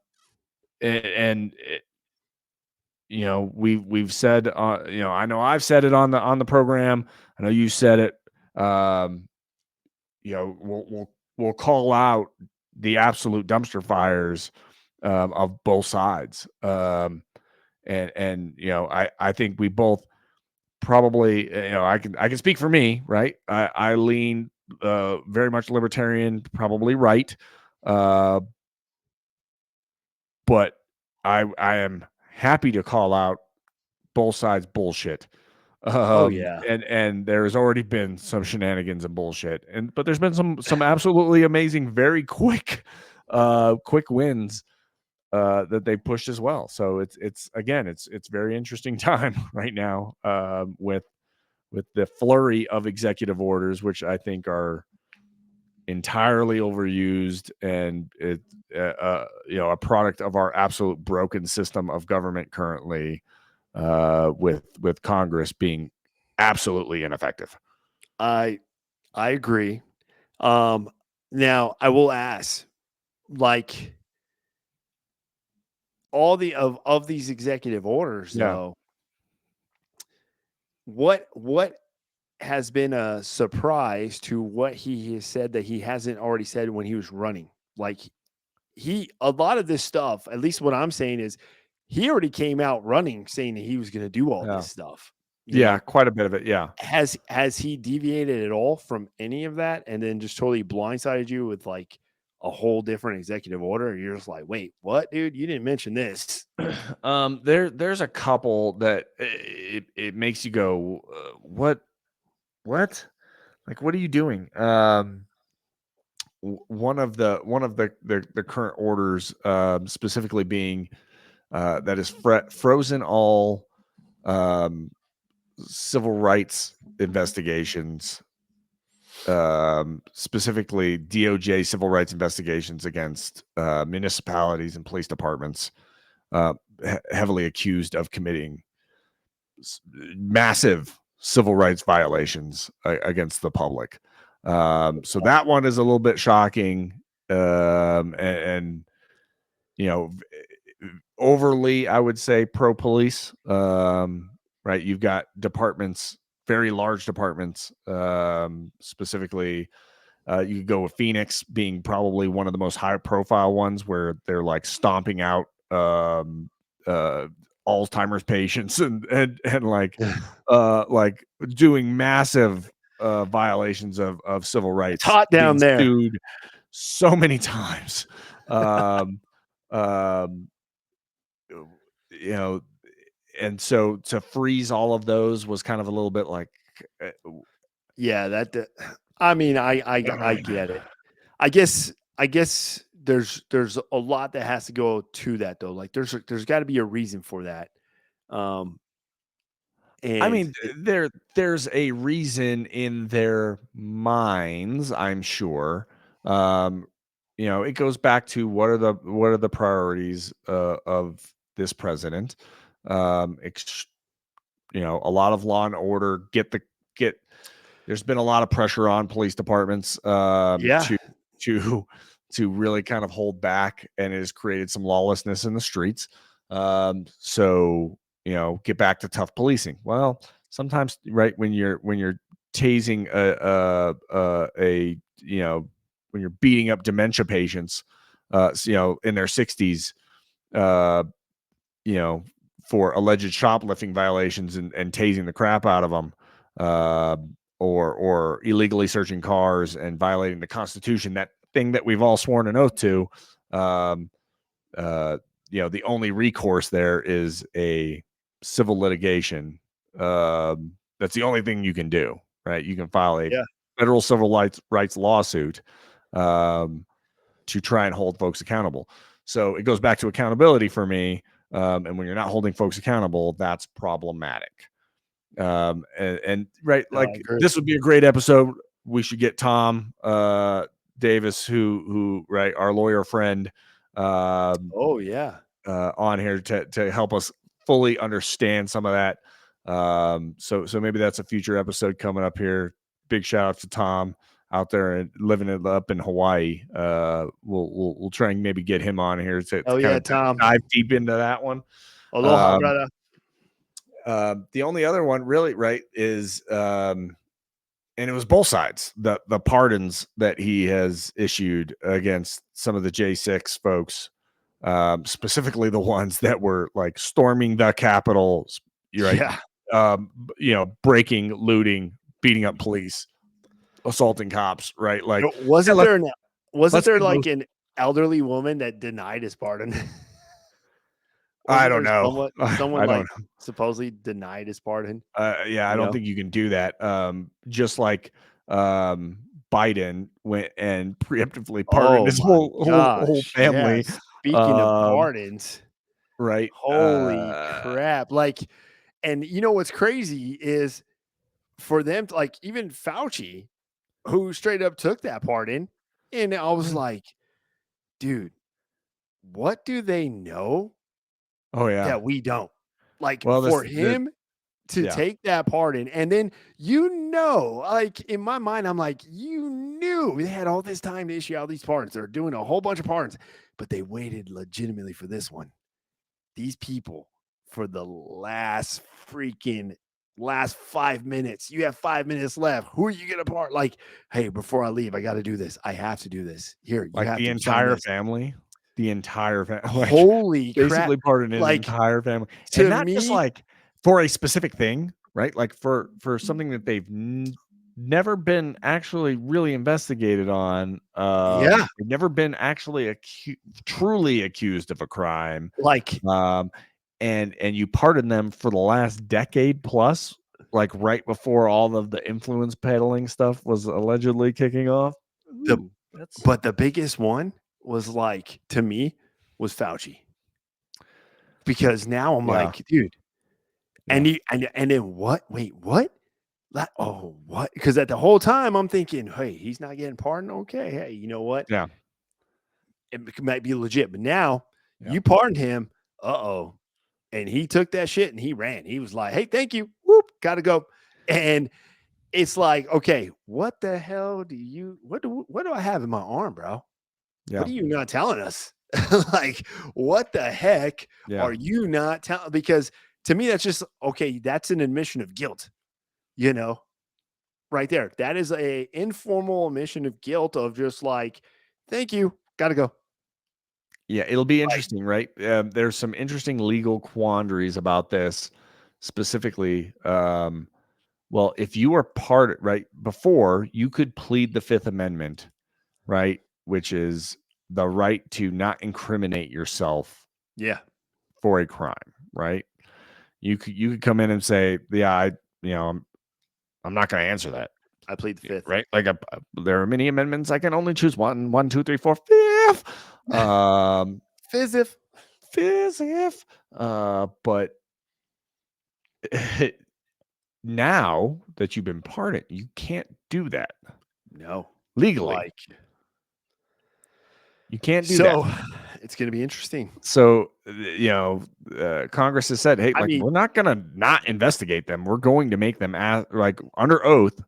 know we've said you know I know I've said it on the program. I know you said it. You know we'll call out the absolute dumpster fires of both sides. And you know I think we both probably you know I can speak for me, right? I lean very much libertarian, probably right. But I am happy to call out both sides bullshit Oh yeah. And there's already been some shenanigans and bullshit, but there's been some absolutely amazing, very quick wins that they pushed as well. So it's very interesting time right now with the flurry of executive orders, which I think are entirely overused, and a product of our absolute broken system of government currently, with Congress being absolutely ineffective. I agree. Now I will ask, like, all of these executive orders, Yeah. though, what has been a surprise to what he has said that he hasn't already said when he was running? Like, a lot of this stuff, at least what I'm saying is, he already came out running saying that he was going to do all Yeah. this stuff. Yeah, quite a bit of it. Yeah. Has he deviated at all from any of that, and then just totally blindsided you with like a whole different executive order? And you're just like, wait, what, dude? You didn't mention this. There's a couple that it makes you go, what, like, what are you doing? One of the current orders, specifically being that is frozen all civil rights investigations, specifically DOJ civil rights investigations against municipalities and police departments, heavily accused of committing massive civil rights violations against the public. So that one is a little bit shocking, and overly, I would say, pro police. Right, you've got departments, very large departments, specifically. You could go with Phoenix being probably one of the most high profile ones, where they're like stomping out Alzheimer's patients and like doing massive violations of civil rights. It's hot down being there. Sued so many times. And so to freeze all of those was kind of a little bit like, yeah, I mean, I get it. I guess there's a lot that has to go to that, though. Like, there's got to be a reason for that. I mean, there's a reason in their minds, I'm sure. It goes back to what are the priorities of this president. A lot of law and order. There's been a lot of pressure on police departments to really kind of hold back, and it has created some lawlessness in the streets. So get back to tough policing. Well, sometimes, right, when you're tasing when you're beating up dementia patients, in their 60s, for alleged shoplifting violations, and tasing the crap out of them, or illegally searching cars and violating the Constitution, that thing that we've all sworn an oath to. The only recourse there is a civil litigation. That's the only thing you can do, right? You can file a federal civil rights lawsuit to try and hold folks accountable. So it goes back to accountability for me. And when you're not holding folks accountable, that's problematic. And right, like, this would be a great episode. We should get Tom Davis, who right, our lawyer friend, on here to help us fully understand some of that. So maybe that's a future episode coming up here. Big shout out to Tom out there and living it up in Hawaii. We'll try and maybe get him on here to kind of dive deep into that one. Aloha, brother. The only other one really, right, is and it was both sides, the pardons that he has issued against some of the J6 folks, specifically the ones that were like storming the Capitol, right? Breaking, looting, beating up police, assaulting cops, right? Like, wasn't there like an elderly woman that denied his pardon? I don't know. Someone I like don't know. supposedly denied his pardon. Yeah, I don't think you can do that. Just like Biden went and preemptively pardoned Oh his my whole gosh. Yeah. family. Speaking of Um, pardons, right. holy crap. Like, and you know what's crazy is for them to like even Fauci, who straight up took that pardon, and I was like, dude, what do they know Oh yeah. that we don't? Like Well, for him to yeah. take that pardon, and then like in my mind, I'm like, you knew they had all this time to issue all these pardons. They're doing a whole bunch of pardons, but they waited legitimately for this one. These people for the last 5 minutes. You have 5 minutes left. Who are you gonna part? Like, hey, before I leave, I got to do this. I have to do this. Here, you Like have the to sign entire this. family, like Holy crap! basically pardoned his Like entire family, and to not just me, like for a specific thing, right? Like for something that they've never been actually really investigated on. yeah, They've never been actually truly accused of a crime. like Um, and you pardon them for the last decade plus, like right before all of the influence peddling stuff was allegedly kicking off. the Ooh, that's but the biggest one was like to me was Fauci because now I'm yeah, like, dude, yeah. and then what? Wait, what? What? Because at the whole time I'm thinking, hey, he's not getting pardoned. Okay, hey, you know what? Yeah. It might be legit, but now Yeah. you pardoned him. Uh-oh. And he took that shit and he ran. He was like, hey, thank you. Whoop, gotta go. And it's like, okay, what the hell what do I have in my arm, bro? Yeah. What are you not telling us? Like, what the heck Yeah. are you not telling? Because to me, that's just okay. That's an admission of guilt, you know, right there. That is a informal admission of guilt of just like, thank you, gotta go. Yeah, it'll be Like, interesting, right? There's some interesting legal quandaries about this specifically. Well, if you were part right before, you could plead the Fifth Amendment, right? Which is the right to not incriminate yourself yeah, for a crime, right? You could come in and say, yeah, I'm not going to answer that, I plead the fifth. right? Like there are many amendments. I can only choose one, two, three, four, fifth. Fizif. Fifth. But now that you've been pardoned, you can't do that No. legally. Like, You can't do that. so it's gonna be interesting. So, Congress has said, hey, I like, mean, we're not going to not investigate them. We're going to make them like under oath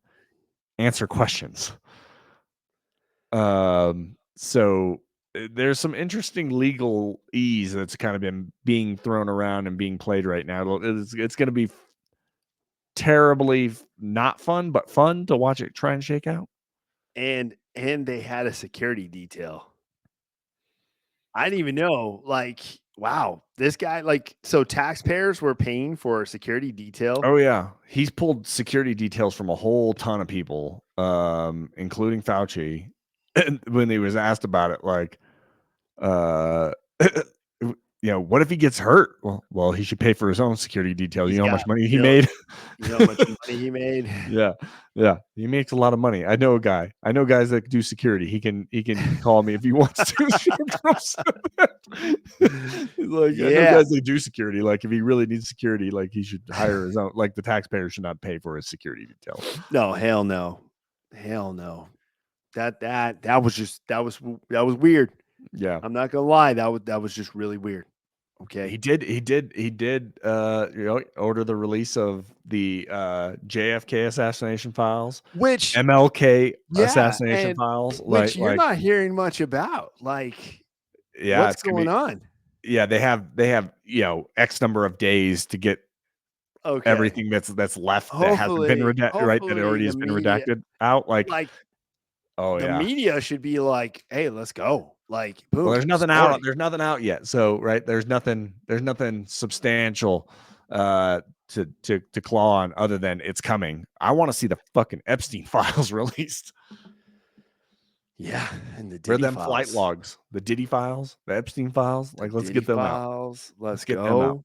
answer questions. So there's some interesting legal ease that's kind of been being thrown around and being played right now. It's going to be terribly not fun, but fun to watch it try and shake out. and they had a security detail. I didn't even know, like, wow, this guy, like, so taxpayers were paying for a security detail. Oh yeah, he's pulled security details from a whole ton of people, including Fauci. And when he was asked about it, like, uh, what if he gets hurt? Well, he should pay for his own security detail. You He's know how got much money he millions. made? You know how much money he made? Yeah, yeah, he makes a lot of money. I know a guy. I know guys that do security. He can call me if he wants to. He's like, I know Yeah. guys that do security. Like, if he really needs security, like he should hire his own. Like, the taxpayer should not pay for his security detail. No, hell no. Hell no. That was weird. Yeah, I'm not gonna lie. That was just really weird. Okay. he did. Order the release of the JFK assassination files, Which MLK yeah, assassination and files. which you're Like, not hearing much about. Like, yeah, what's it's gonna going be. on? Yeah, they have X number of days to get Okay. everything that's left that hasn't been redacted, right? That Hopefully already the has been media redacted out. Like, like oh the yeah. media should be like, "Hey, let's go." Like, Well, boom, there's nothing out. story. There's nothing out yet. So, right, there's nothing substantial to claw on other than it's coming. I want to see the fucking Epstein files released. Yeah, and the Where Diddy them flight files. logs, the Diddy files, the Epstein files. Like, let's Diddy get them out. files. Let's Let's get them out. go.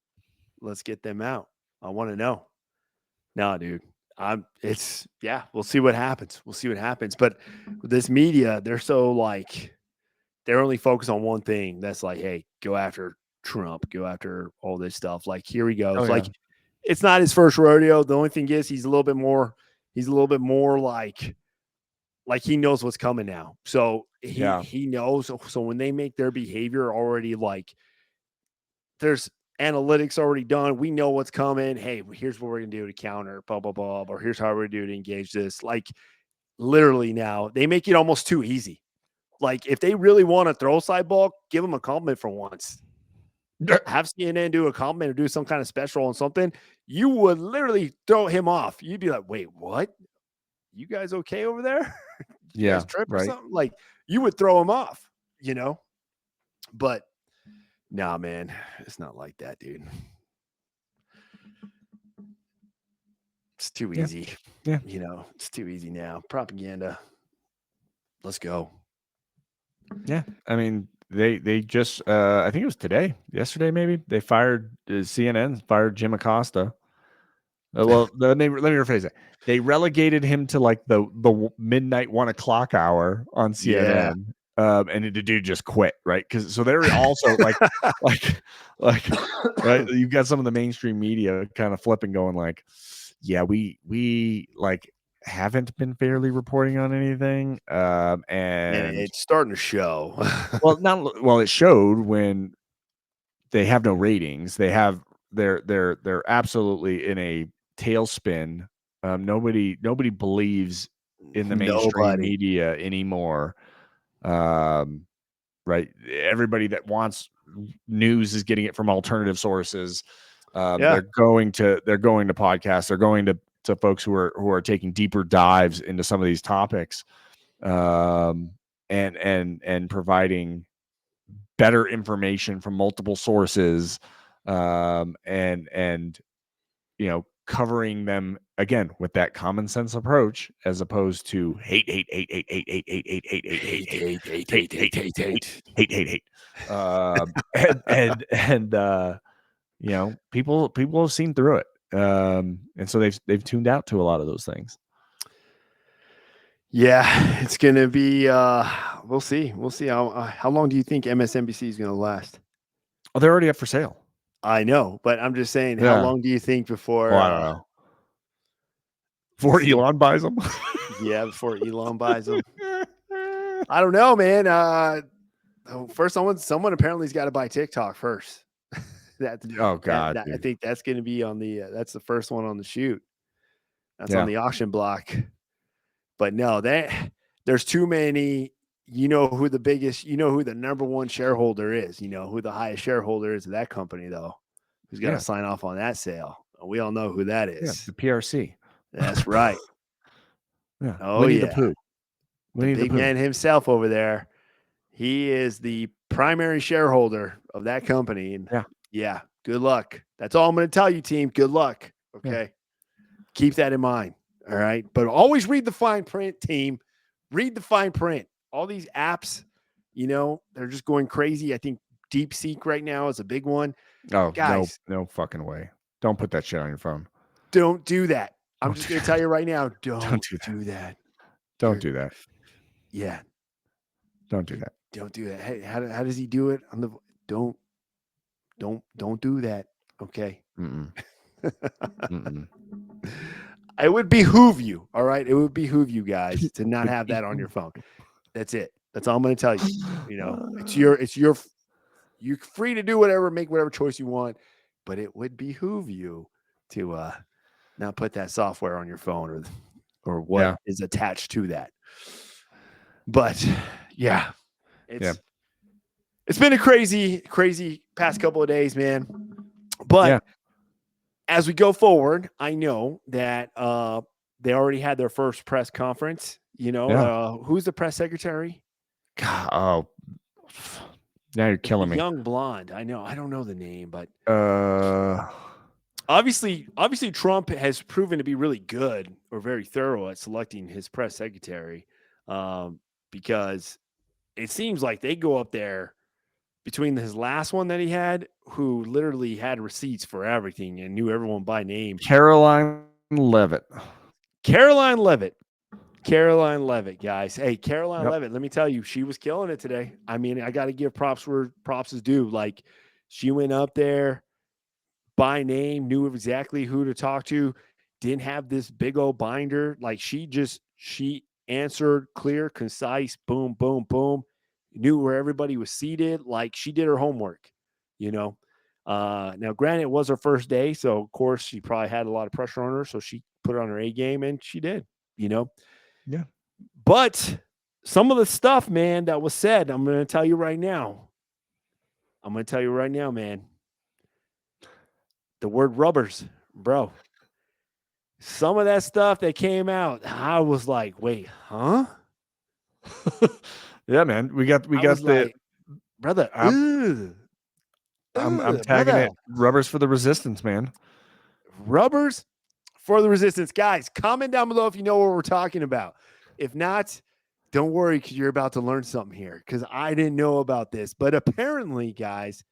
Let's get them out. I want to know. No, dude. We'll see what happens. We'll see what happens. But this media, they're so like they're only focused on one thing. That's like, hey, go after Trump, go after all this stuff. Like, here he goes. Oh, yeah. Like, it's not his first rodeo. The only thing is he's a little bit more like he knows what's coming now. So he knows. So when they make their behavior already like there's analytics already done. We know what's coming. Hey, here's what we're gonna do to counter, blah, blah, blah, or here's how we're gonna do to engage this. Like literally now, they make it almost too easy. Like if they really want to throw side ball, give them a compliment for once. Have CNN do a compliment or do some kind of special on something. You would literally throw him off. You'd be like, wait, what? You guys okay over there? You guys trip or something? Like you would throw him off, you know? But nah, man, it's not like that, dude. It's too easy. Yeah. You know, it's too easy now. Propaganda. Let's go. Yeah. I mean, they just I think it was yesterday maybe, they fired CNN fired Jim Acosta. Well, let me rephrase it. They relegated him to like the midnight 1 o'clock hour on CNN. Yeah. And the dude just quit, right? Because so they're also like right. You've got some of the mainstream media kind of flipping, going like, yeah, we like haven't been fairly reporting on anything. And it's starting to show. it showed when they have no ratings. They're absolutely in a tailspin. Nobody believes in the mainstream media anymore. Right. Everybody that wants news is getting it from alternative sources. They're going to podcasts. They're going to folks who are taking deeper dives into some of these topics, and providing better information from multiple sources, and covering them again with that common sense approach, as opposed to hate, people have seen through it, and so they've tuned out to a lot of those things. Yeah, it's gonna be. We'll see. How long do you think MSNBC is gonna last? Oh, they're already up for sale. I know, but I'm just saying, how long do you think before? I don't know. Before Elon buys them? Yeah, before Elon buys them. I don't know, man. First, someone apparently has got to buy TikTok first. God! I think that's going to be on the. That's the first one on the shoot. That's on the auction block. But no, there's too many. You know who the number one shareholder is. You know who the highest shareholder is of that company, though. Who's got to sign off on that sale? We all know who that is. Yeah, the PRC. That's right. Yeah. Oh, Winnie yeah. the Pooh. The big man himself over there. He is the primary shareholder of that company. And yeah, good luck. That's all I'm going to tell you, team. Good luck. Okay. Yeah. Keep that in mind. All right. But always read the fine print, team. Read the fine print. All these apps, they're just going crazy. I think DeepSeek right now is a big one. Oh, guys, no fucking way. Don't put that shit on your phone. Don't do that. I'm just going to tell you right now. Don't do that. Don't do that. Yeah. Don't do that. Don't do that. Hey, how does he do it on the? Don't do that. Okay. It would behoove you. All right. It would behoove you guys to not have that on your phone. That's it. That's all I'm going to tell you. You're free to do whatever, make whatever choice you want, but it would behoove you to not put that software on your phone or what is attached to that. But yeah, it's been a crazy past couple of days, man. But as we go forward, I know that they already had their first press conference. Who's the press secretary? God, oh, now you're killing me. Young blonde. I know. I don't know the name, but obviously Trump has proven to be really good or very thorough at selecting his press secretary. because it seems like they go up there between his last one that he had, who literally had receipts for everything and knew everyone by name. Caroline Levitt. Caroline Levitt, guys. Hey, Caroline Levitt, let me tell you, she was killing it today. I mean, I got to give props where props is due. Like, she went up there by name, knew exactly who to talk to, didn't have this big old binder. Like, she answered clear, concise, boom, boom, boom, knew where everybody was seated. Like, she did her homework, you know. Now, granted, it was her first day, so of course she probably had a lot of pressure on her. So she put it on her A game, and she did, you know. Yeah. But some of the stuff, man, that was said, I'm going to tell you right now. Man. The word rubbers, bro. Some of that stuff that came out, I was like, wait, huh? Yeah, man. We got the like, brother. I'm tagging brother. it rubbers for the resistance, man. Rubbers for the resistance. Guys, comment down below if you know what we're talking about. If not, don't worry, because you're about to learn something here, because I didn't know about this. But apparently, guys,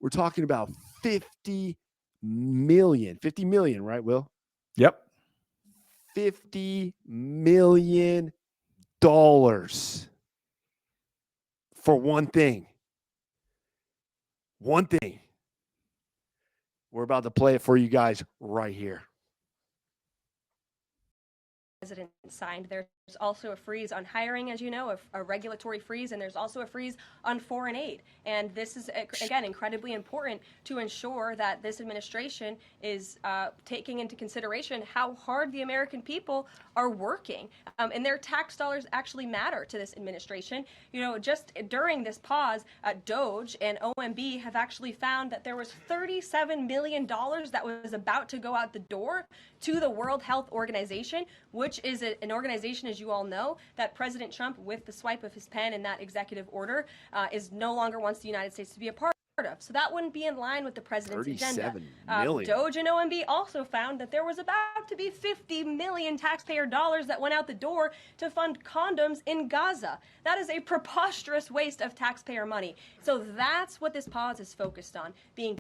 we're talking about 50 million, right, Will? Yep. $50 million for one thing. One thing. We're about to play it for you guys right here. President signed. There's also a freeze on hiring, as you know, a regulatory freeze, and there's also a freeze on foreign aid. And this is, again, incredibly important to ensure that this administration is taking into consideration how hard the American people are working. And their tax dollars actually matter to this administration. You know, just during this pause, DOJ and OMB have actually found that there was $37 million that was about to go out the door to the World Health Organization, which is an organization, as you all know, that President Trump, with the swipe of his pen in that executive order, is no longer wants the United States to be a part of. So that wouldn't be in line with the president's agenda. DOJ and OMB also found that there was about to be 50 million taxpayer dollars that went out the door to fund condoms in Gaza. That is a preposterous waste of taxpayer money. So that's what this pause is focused on, being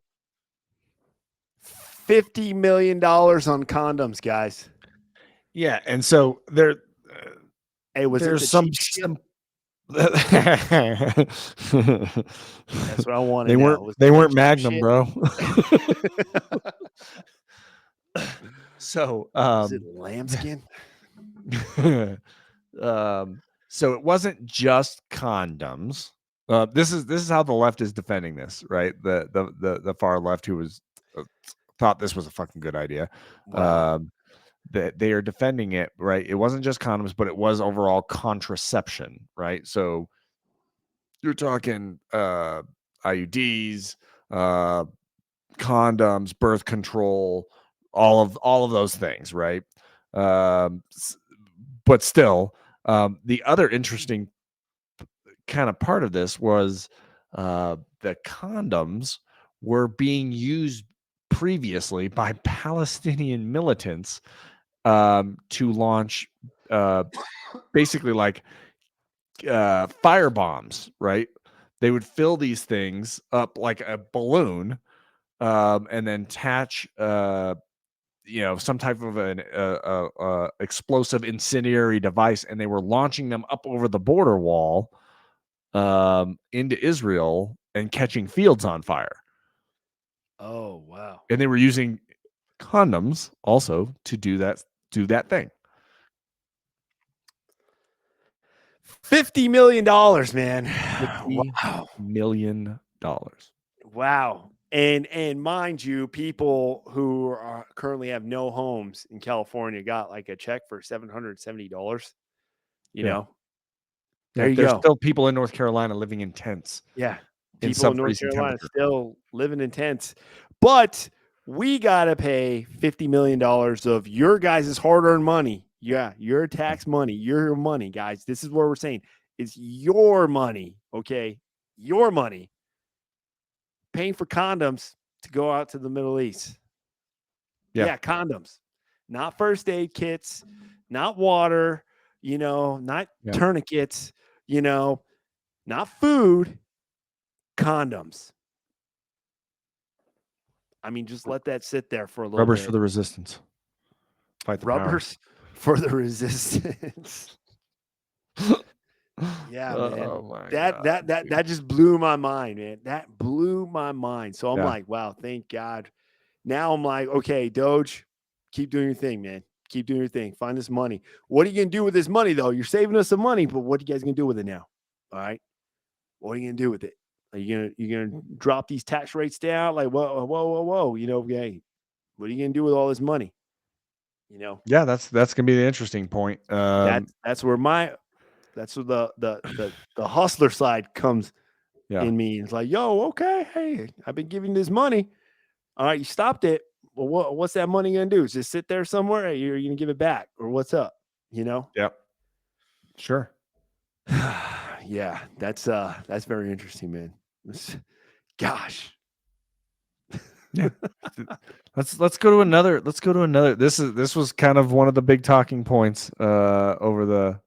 $50 million on condoms, guys. Yeah, and so there. Hey, was there's it some. That's what I wanted. They weren't Magnum, bro. So, is it lambskin? So it wasn't just condoms. This is how the left is defending this, right? The far left, who was thought this was a fucking good idea. Wow. That they are defending it, right? It wasn't just condoms, but it was overall contraception, right? So you're talking IUDs, condoms, birth control, all of those things, right? But still, the other interesting kind of part of this was the condoms were being used previously by Palestinian militants to launch basically like fire bombs, right? They would fill these things up like a balloon and then attach some type of an explosive incendiary device, and they were launching them up over the border wall into Israel and catching fields on fire. Oh, wow. And they were using condoms also to do that thing. $50 million, man. $50 million. Wow. And mind you, people who are currently have no homes in California got like a check for $770. You know, there you There's go. still people in North Carolina living in tents. Yeah. People in North Carolina still living in tents, but we got to pay $50 million of your guys' hard-earned money. Yeah. Your tax money, your money, guys. This is what we're saying. It's your money. Okay. Your money. Paying for condoms to go out to the Middle East. Yeah, condoms. Not first aid kits, not water, not tourniquets, not food, condoms. I mean, just let that sit there for a little Rubbers bit. for the resistance. Fight the Rubbers for the resistance. Yeah, man. Oh my That just blew my mind, man. That blew my mind. So I'm Yeah. like, wow, thank God. Now I'm like, okay, Doge, keep doing your thing, man. Keep doing your thing. Find this money. What are you gonna do with this money, though? You're saving us some money, but what are you guys gonna do with it now? All right. What are you gonna do with it? Are you gonna drop these tax rates down? Like, whoa. Okay. What are you gonna do with all this money? Yeah, that's gonna be the interesting point. That's where the hustler side comes in me. It's like, yo, okay, hey, I've been giving this money. All right, you stopped it. Well, what's that money gonna do? Just sit there somewhere? Or you're gonna give it back, or what's up? Yep. Sure. Yeah, that's very interesting, man. Gosh. Yeah. Let's go to another. This was kind of one of the big talking points over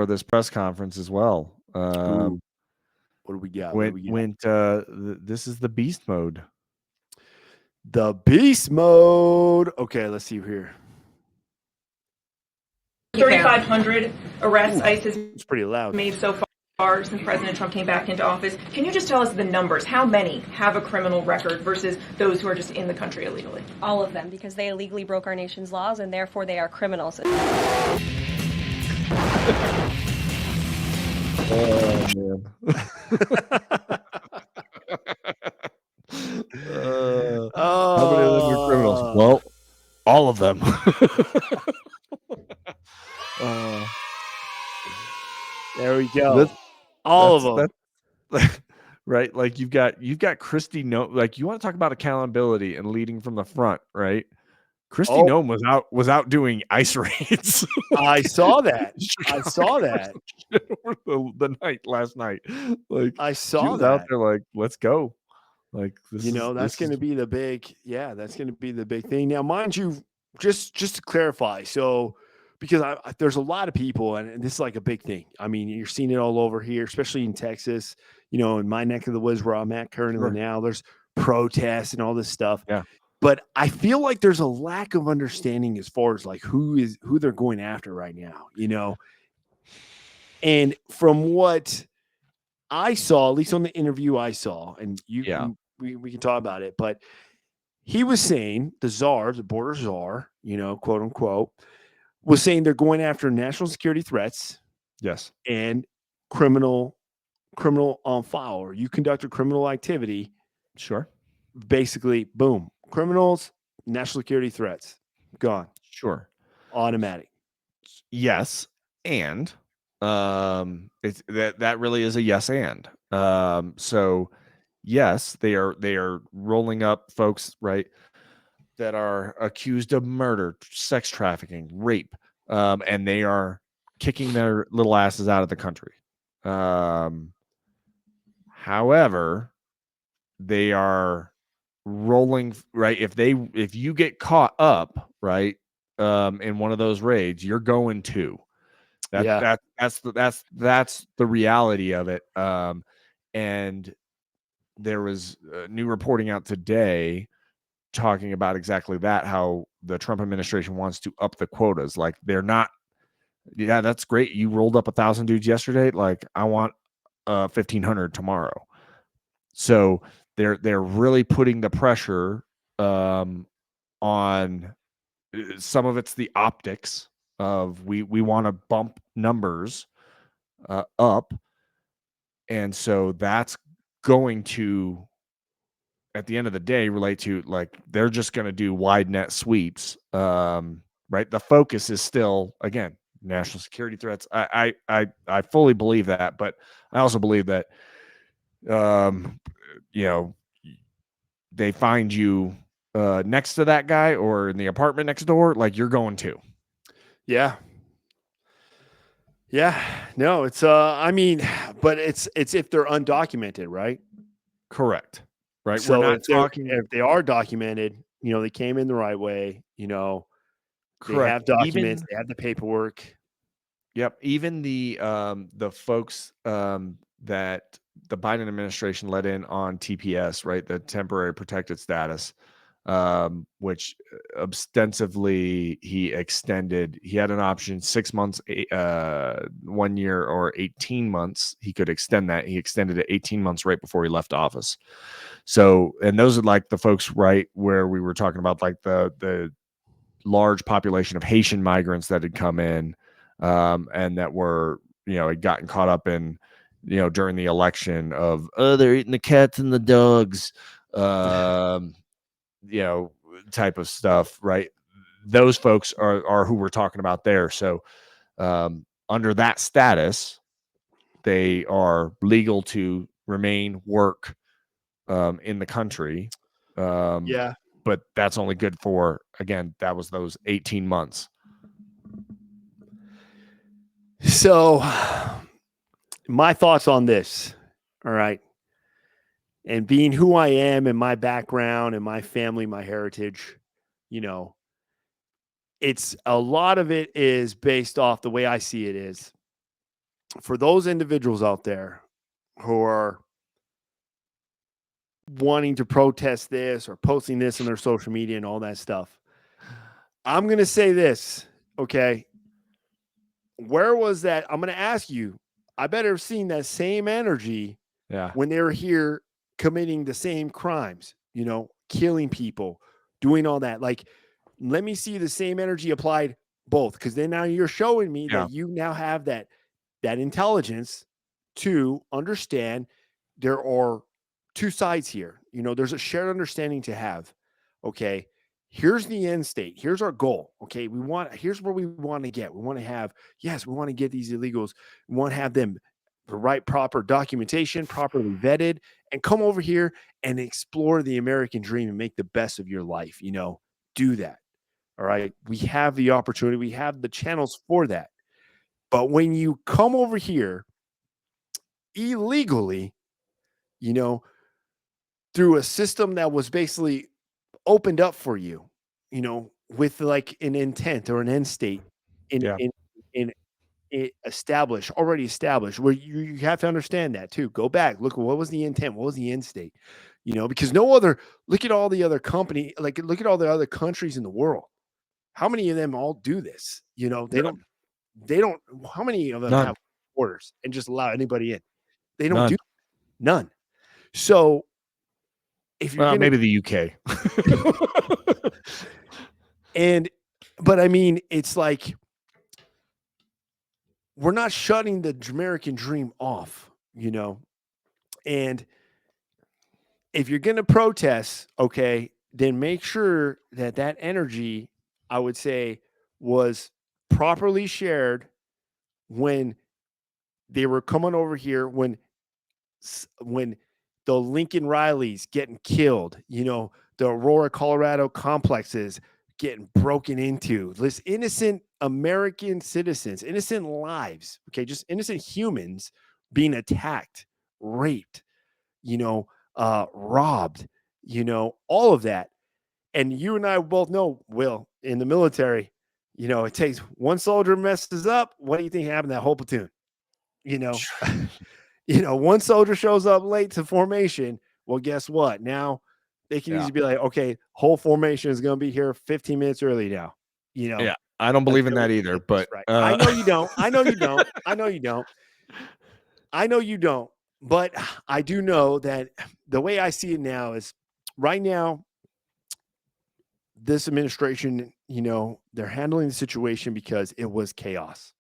this press conference as well. What do we got? This is the beast mode. The beast mode. Okay, let's see here. 3,500 arrests ICE has It's pretty loud. made so far since President Trump came back into office. Can you just tell us the numbers? How many have a criminal record versus those who are just in the country illegally? All of them, because they illegally broke our nation's laws and therefore they are criminals. Oh man. How many of them are criminals? Well, all of them. There we go. All of them. Right? Like you've got Kristi Noem. Like you want to talk about accountability and leading from the front, right? Kristi Noem was out doing ICE raids. I saw that. The night last night. Like I saw she was that. out there like, let's go. Like that's going to be the big, that's going to be the big thing. Now, mind you, just to clarify, so because there's a lot of people, and this is like a big thing. I mean, you're seeing it all over here, especially in Texas. In my neck of the woods where I'm at currently now, there's protests and all this stuff. Yeah. But I feel like there's a lack of understanding as far as like who they're going after right now, And from what I saw, at least on the interview I saw, and we can talk about it, but he was saying the border czar, quote unquote, was saying they're going after national security threats. Yes. And criminal on file, or you conduct a criminal activity. Sure. Basically, boom. Criminals, national security threats, gone. Sure. Automatic. Yes. And it's that really is a yes and. So yes, they are rolling up folks, right, that are accused of murder, sex trafficking, rape, and they are kicking their little asses out of the country. However, they are rolling, right? If you get caught up, right, in one of those raids, you're going to. That's the reality of it. And there was new reporting out today talking about exactly that, how the Trump administration wants to up the quotas. Like they're not, that's great. You rolled up 1,000 dudes yesterday. Like I want 1,500 tomorrow. So they're really putting the pressure on. Some of it's the optics of we want to bump numbers up, and so that's going to, at the end of the day, relate to like they're just going to do wide net sweeps. Right, the focus is still again national security threats. I fully believe that, but I also believe that they find you next to that guy or in the apartment next door, like you're going to. Yeah. No, it's but it's if they're undocumented, right? Correct. Right. So we're not talking if they are documented, they came in the right way, correct. They have documents, they have the paperwork. Yep. Even the folks that the Biden administration let in on TPS, right? The temporary protected status, which ostensibly he extended. He had an option 6 months, 1 year, or 18 months. He could extend that. He extended it 18 months right before he left office. So, and those are like the folks right where we were talking about, like the large population of Haitian migrants that had come in, and that were, had gotten caught up in, during the election of, oh, they're eating the cats and the dogs, type of stuff, right? Those folks are who we're talking about there. So, under that status, they are legal to remain, work, in the country. Yeah. But that's only good for, again, that was those 18 months. So my thoughts on this, all right, and being who I am and my background and my family, my heritage, it's a lot of it is based off the way I see it is for those individuals out there who are wanting to protest this or posting this on their social media and all that stuff. I'm going to say this, okay? Where was that? I'm going to ask you, I better have seen that same energy when they were here committing the same crimes, killing people, doing all that. Like, let me see the same energy applied both, because then now you're showing me that you now have that intelligence to understand there are two sides here. There's a shared understanding to have. Okay. Here's the end state. Here's our goal. Okay. Here's where we want to get. We want to have, yes, we want to get these illegals. We want to have them the right, proper documentation, properly vetted, and come over here and explore the American dream and make the best of your life. Do that. All right. We have the opportunity. We have the channels for that. But when you come over here illegally, through a system that was basically opened up for you, with like an intent or an end state in already established, where you have to understand that too. Go back, look, what was the intent? What was the end state? Because look at all the other look at all the other countries in the world. How many of them all do this? They don't, how many of them have borders and just allow anybody in? They don't do none. So if you're maybe the UK. But I mean, it's like, we're not shutting the American dream off, and if you're going to protest, okay, then make sure that energy, I would say, was properly shared when they were coming over here, when the Lincoln Rileys getting killed, the Aurora, Colorado complexes getting broken into, this innocent American citizens, innocent lives, okay, just innocent humans being attacked, raped, robbed, all of that. And you and I both know, Will, in the military, it takes one soldier messes up. What do you think happened to that whole platoon? One soldier shows up late to formation. Well, guess what? Now they can easily be like, okay, whole formation is going to be here 15 minutes early now. Yeah, I don't believe in that either. But right. I know you don't. I know you don't. I know you don't. I know you don't. But I do know that the way I see it now is, right now, this administration, they're handling the situation because it was chaos.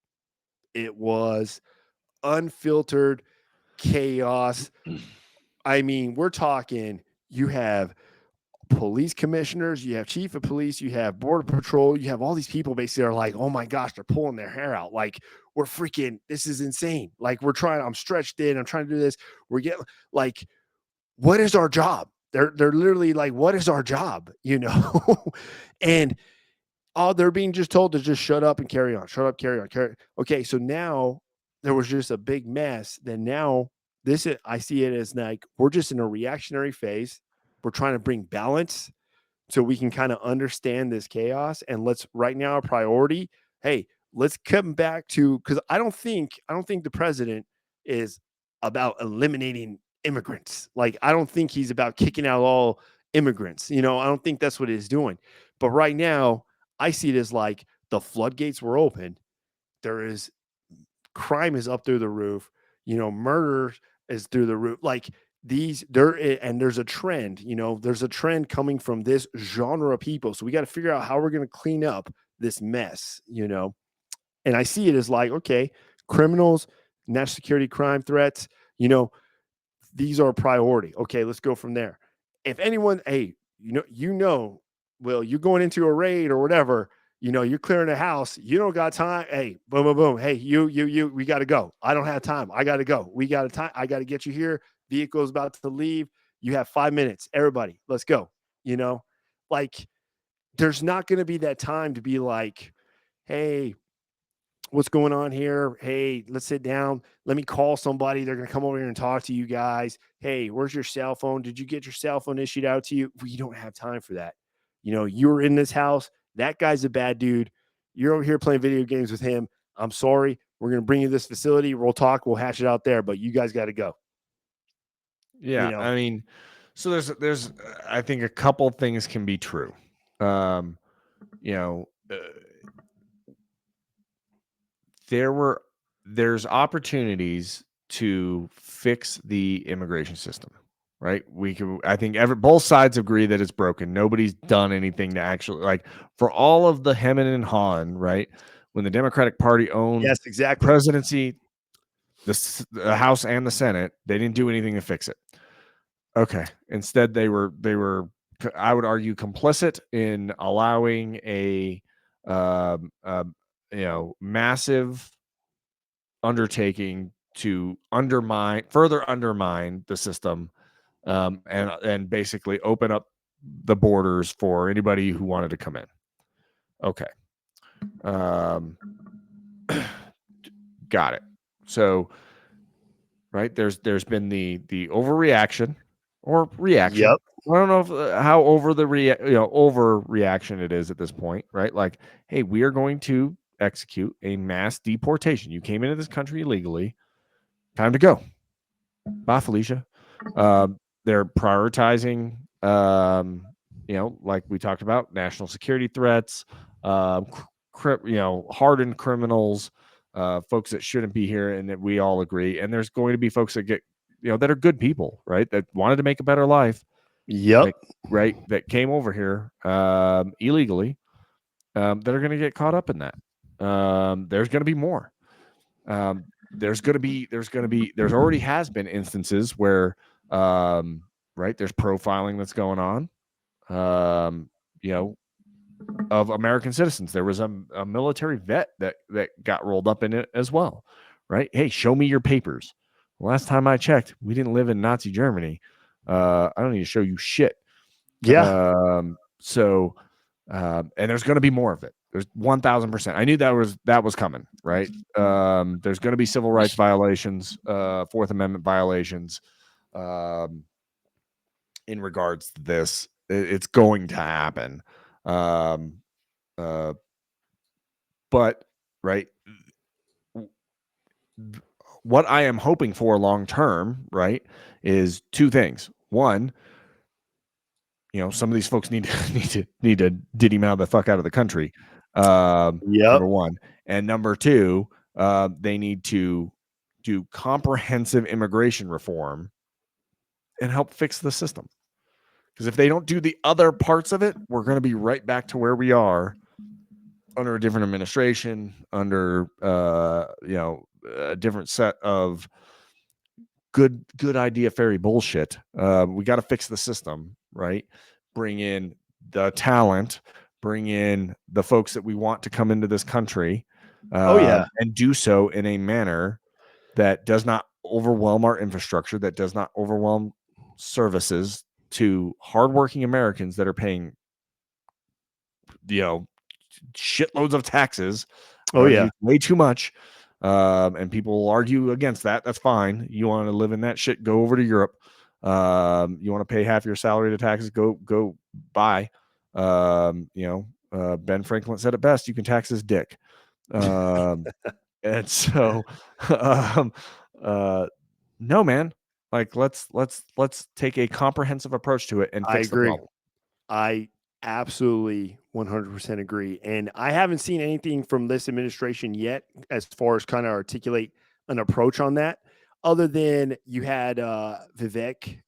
It was unfiltered chaos. I mean, we're talking, you have police commissioners, you have chief of police, you have border patrol, you have all these people basically are like, oh my gosh, they're pulling their hair out. Like, we're freaking, this is insane. Like, I'm stretched in, I'm trying to do this. We're getting like, what is our job? They're literally like, what is our job? And they're being just told to just shut up and carry on, shut up, carry on, carry. Okay. So now there was just a big mess. Then now I see it as like, we're just in a reactionary phase. We're trying to bring balance so we can kind of understand this chaos. And right now, our priority, hey, let's come back to, because I don't think the president is about eliminating immigrants. Like, I don't think he's about kicking out all immigrants. I don't think that's what he's doing. But right now, I see it as like the floodgates were open. There is crime is up through the roof. Murder is through the roof. Like and there's a trend. There's a trend coming from this genre of people. So we got to figure out how we're going to clean up this mess. And I see it as like, okay, criminals, national security crime threats, these are a priority. Okay, let's go from there. If anyone, hey, Will, you're going into a raid or whatever, you're clearing the house, you don't got time. Hey, boom, boom, boom. Hey, we got to go. I don't have time. I got to go. We got time. I got to get you here. Vehicle's about to leave. You have 5 minutes. Everybody, let's go. Like, there's not going to be that time to be like, hey, what's going on here? Hey, let's sit down. Let me call somebody. They're going to come over here and talk to you guys. Hey, where's your cell phone? Did you get your cell phone issued out to you? We don't have time for that. You're in this house. That guy's a bad dude. You're over here playing video games with him. I'm sorry. We're going to bring you to this facility. We'll talk. We'll hash it out there, but you guys got to go. Yeah. I mean, so there's, I think a couple things can be true. There's opportunities to fix the immigration system, right? I think both sides agree that it's broken. Nobody's done anything to actually, like, for all of the hemming and hawing, right? When the Democratic Party owned presidency, the House and the Senate, they didn't do anything to fix it. Okay. Instead, they were, I would argue, complicit in allowing a massive undertaking to further undermine the system, and basically open up the borders for anybody who wanted to come in. Okay. Got it. So, right, there's been the overreaction or reaction. Yep. I don't know how overreaction it is at this point, right? Like, hey, we are going to execute a mass deportation. You came into this country illegally. Time to go. Bye, Felicia. They're prioritizing, like we talked about, national security threats, hardened criminals, folks that shouldn't be here, and that we all agree. And there's going to be folks that get, that are good people, right? That wanted to make a better life. Yep. That came over here illegally, that are going to get caught up in that. There's going to be more. There already has been instances where, there's profiling that's going on, of American citizens. There was a military vet that got rolled up in it as well, right? Hey, show me your papers. Last time I checked, we didn't live in Nazi Germany. I don't need to show you shit. Yeah. And there's going to be more of it. There's 1000%. I knew that was coming, right? There's going to be civil rights violations, Fourth Amendment violations, in regards to this. It's going to happen. But right, what I am hoping for long term, right, is two things. One, some of these folks need to diddy mouth the fuck out of the country. Number one. And number two, they need to do comprehensive immigration reform and help fix the system. Because if they don't do the other parts of it, we're going to be right back to where we are under a different administration, under a different set of good idea fairy bullshit. We got to fix the system, right? Bring in the talent, bring in the folks that we want to come into this country, and do so in a manner that does not overwhelm our infrastructure, that does not overwhelm services to hardworking Americans that are paying, shitloads of taxes. Way too much. And people will argue against that. That's fine. You want to live in that shit, go over to Europe. You want to pay half your salary to taxes, go buy. Ben Franklin said it best, you can tax his dick. And so, um, no, man, like let's take a comprehensive approach to it and I fix the agree. problem. I absolutely 100% agree. And I haven't seen anything from this administration yet as far as kind of articulate an approach on that, other than you had Vivek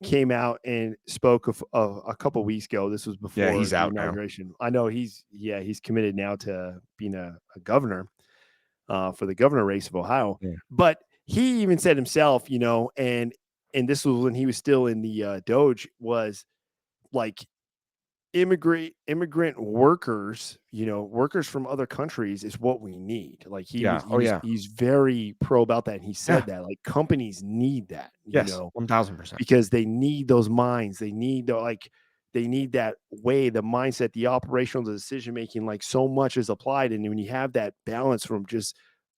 came out and spoke of a couple weeks ago. This was before he's the out now. inauguration. I know he's committed now to being a governor for the governor race of Ohio. Yeah. But he even said himself, and this was when he was still in the Doge, was like immigrant workers, workers from other countries is what we need. Like he's very pro about that. And he said that like companies need that, yes, 1000%, because they need those minds. They need that way, the mindset, the operational, the decision making, like so much is applied. And when you have that balance from just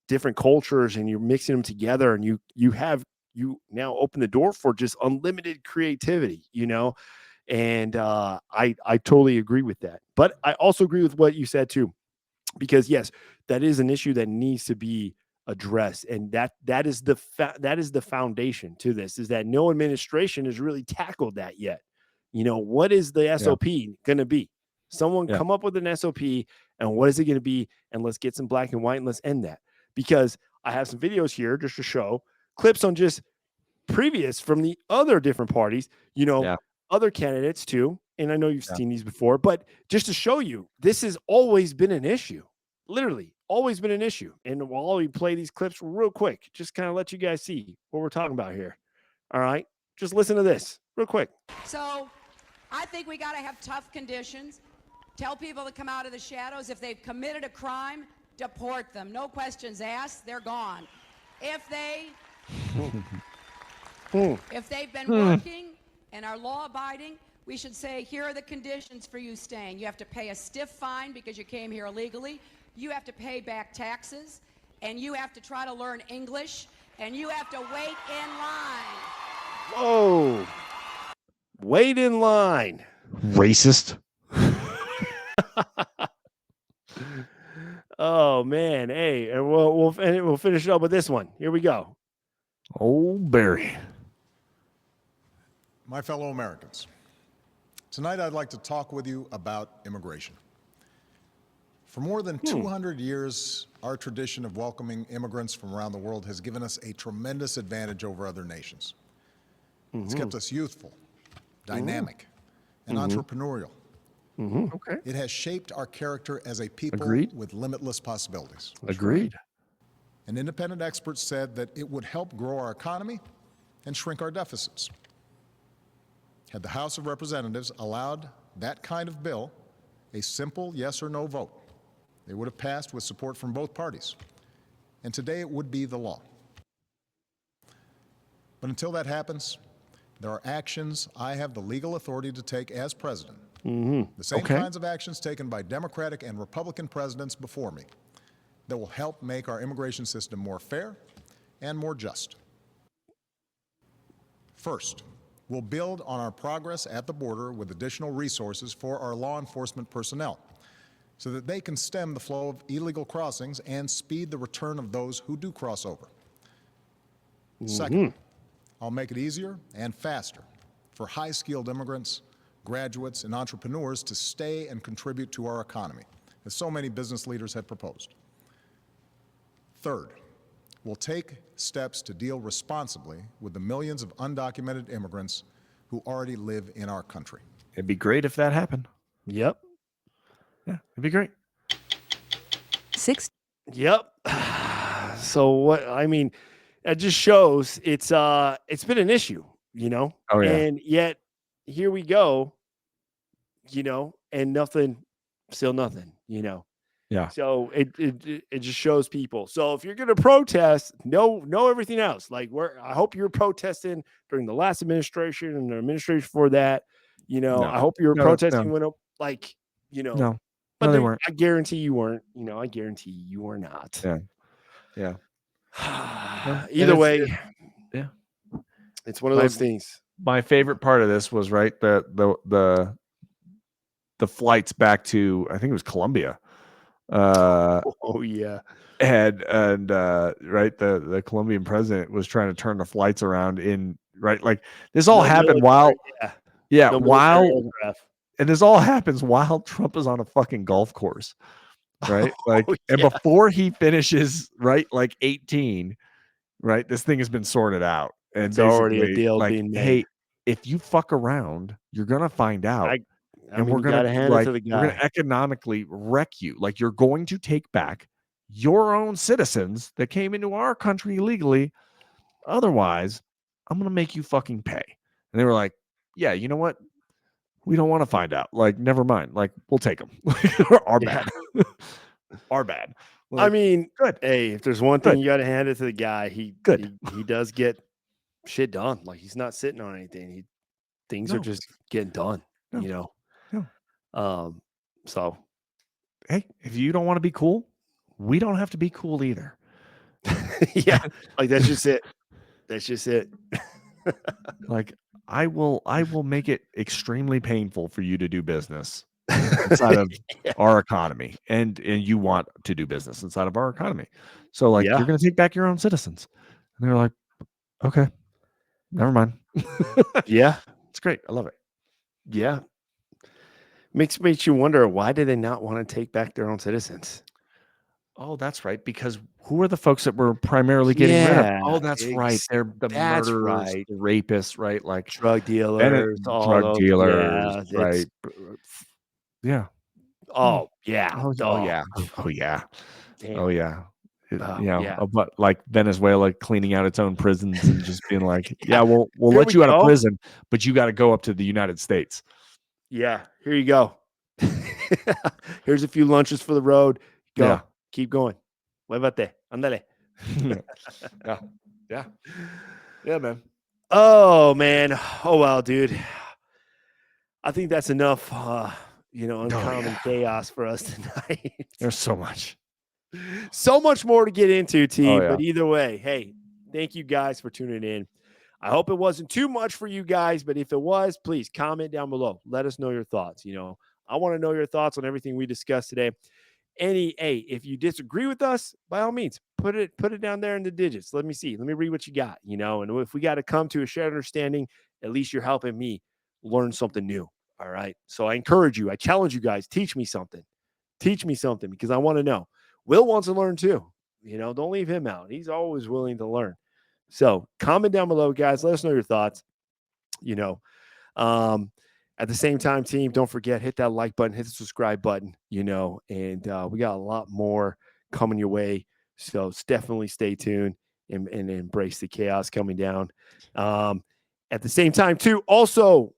different cultures and you're mixing them together, and you now open the door for just unlimited creativity, and I totally agree with that. But I also agree with what you said too, because yes, that is an issue that needs to be addressed, and that is the foundation to this, is that no administration has really tackled that yet. What is the SOP going to be? Someone come up with an SOP, and what is it going to be? And let's get some black and white, and let's end that. Because I have some videos here just to show clips on just previous from the other different parties, other candidates too. And I know you've seen these before, but just to show you, this has always been an issue, literally always been an issue. And while we play these clips real quick, just kind of let you guys see what we're talking about here. All right, just listen to this real quick. So I think we got to have tough conditions. Tell people to come out of the shadows. If they've committed a crime, deport them. No questions asked. They're gone. If they've been working and are law-abiding, we should say, here are the conditions for you staying. You have to pay a stiff fine because you came here illegally. You have to pay back taxes, and you have to try to learn English, and you have to wait in line. Whoa. Wait in line. Racist. Oh, man. Hey, and we'll finish it up with this one. Here we go. Oh, Barry. My fellow Americans, tonight I'd like to talk with you about immigration. For more than 200 years, our tradition of welcoming immigrants from around the world has given us a tremendous advantage over other nations. It's kept us youthful, dynamic, and entrepreneurial. Okay. It has shaped our character as a people with limitless possibilities. Agreed. And independent experts said that it would help grow our economy and shrink our deficits. Had the House of Representatives allowed that kind of bill, a simple yes or no vote, it would have passed with support from both parties. And today it would be the law. But until that happens, there are actions I have the legal authority to take as president. The same kinds of actions taken by Democratic and Republican presidents before me that will help make our immigration system more fair and more just. First, we'll build on our progress at the border with additional resources for our law enforcement personnel so that they can stem the flow of illegal crossings and speed the return of those who do cross over. Second, I'll make it easier and faster for high-skilled immigrants, graduates, and entrepreneurs to stay and contribute to our economy, as so many business leaders have proposed. Third, we'll take steps to deal responsibly with the millions of undocumented immigrants who already live in our country. It'd be great if that happened. Yep. Yeah, it'd be great. Yep. So what I mean, it just shows it's been an issue, Oh, yeah. and yet here we go, and still nothing. Yeah. So it just shows people. So if you're going to protest, know everything else. Like I hope you're protesting during the last administration and the administration for that. I hope you're protesting when No. But No, they weren't. I guarantee you weren't. I guarantee you were not. Yeah. Either way, yeah, it's one of those things. My favorite part of this was the flights back to, I think it was Colombia, Oh yeah. And right, the Colombian president was trying to turn the flights around in right, like this all No happened military- while yeah. No military while aircraft. and this all happens while Trump is on a fucking golf course, right? Like, and yeah. before he finishes, right, like 18, right, this thing has been sorted out, and It's already a basically, deal like, being made. hey, if you fuck around, you're gonna find out, I and mean, we're you gonna gotta hand like, it to the we're gonna guy. economically wreck you. Like, you're going to take back your own citizens that came into our country illegally. Otherwise, I'm gonna make you fucking pay. And they were like, yeah, you know what? We don't want to find out. Like, never mind. Like, we'll take them. Our Yeah. bad. Our bad. I Like, mean, good. hey, if there's one thing Good. you got to hand it to the guy, he does get shit done. Like he's not sitting on anything. Things are No. just getting done. No. You know. No. So Hey, if you don't want to be cool, we don't have to be cool either. yeah, like that's just it. That's just it. Like, I will make it extremely painful for you to do business inside of our economy, and you want to do business inside of our economy. So, like, Yeah. you're going to take back your own citizens. And they're like, okay, never mind. Yeah. It's great. I love it. Yeah. Makes you wonder, why do they not want to take back their own citizens? Oh, that's right. Because who are the folks that we're primarily getting rid of? Yeah, Oh, that's right. They're the that's murderers, right. the rapists, right? Like Drug dealers, all drug those, dealers, yeah, right? Yeah. Oh yeah. Oh yeah. Oh yeah. Damn. Oh yeah. Yeah. But like Venezuela cleaning out its own prisons and just being like, yeah, we'll Here let we you out of go. prison, but you got to go up to the United States. Yeah, here you go. Here's a few lunches for the road. Go. Yeah. Keep going. Muévate. Ándale. Yeah, man. Oh man. Oh well, dude. I think that's enough uncommon chaos for us tonight. There's so much. So much more to get into, team. yeah. But either way, hey, thank you guys for tuning in. I hope it wasn't too much for you guys, but if it was, please comment down below. Let us know your thoughts. I want to know your thoughts on everything we discussed today. If you disagree with us, by all means, put it down there in the digits. Let me see. Let me read what you got. And if we got to come to a shared understanding, at least you're helping me learn something new. All right. So I encourage you. I challenge you guys. Teach me something. Teach me something, because I want to know. Will wants to learn too. Don't leave him out. He's always willing to learn. So comment down below, guys. Let us know your thoughts. At the same time, team, don't forget, hit that like button, hit the subscribe button, and we got a lot more coming your way. So definitely stay tuned and embrace the chaos coming down. At the same time, too, also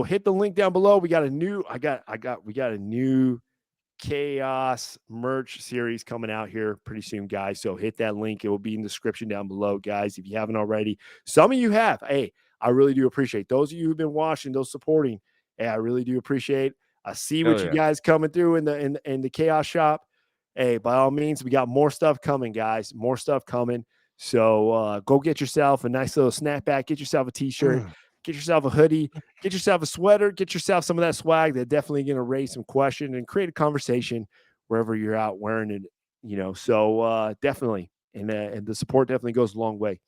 hit the link down below. We got a new, we got a new chaos merch series coming out here pretty soon, guys. So hit that link. It will be in the description down below, guys, if you haven't already. Some of you have. Hey, I really do appreciate those of you who've been watching, those supporting. Hey, I really do appreciate. I see what you guys coming through in the chaos shop. Hey, by all means, we got more stuff coming, guys. More stuff coming. So go get yourself a nice little snapback. Get yourself a t-shirt. Get yourself a hoodie, get yourself a sweater, get yourself some of that swag that's definitely going to raise some question and create a conversation wherever you're out wearing it, So definitely, and the support definitely goes a long way.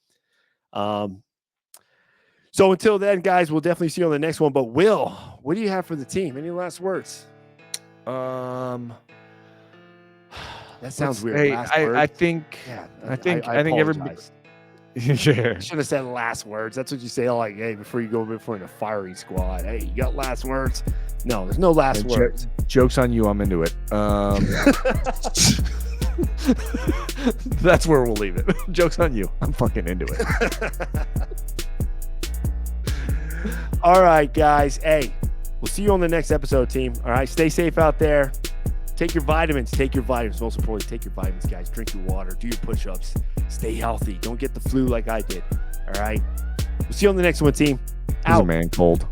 So until then, guys, we'll definitely see you on the next one. But Will, what do you have for the team? Any last words? That sounds weird. Hey, Last I word? think everybody. apologize. Yeah. Should have said last words. That's what you say, like, hey, before you go before in a firing squad. Hey, you got last words? No, there's no last words. Joke's on you. I'm into it. That's where we'll leave it. Joke's on you. I'm fucking into it. All right, guys. Hey, we'll see you on the next episode, team. All right, stay safe out there. Take your vitamins. Take your vitamins. Most importantly, take your vitamins, guys. Drink your water. Do your push-ups. Stay healthy. Don't get the flu like I did. All right. We'll see you on the next one, team. Out. Man, cold.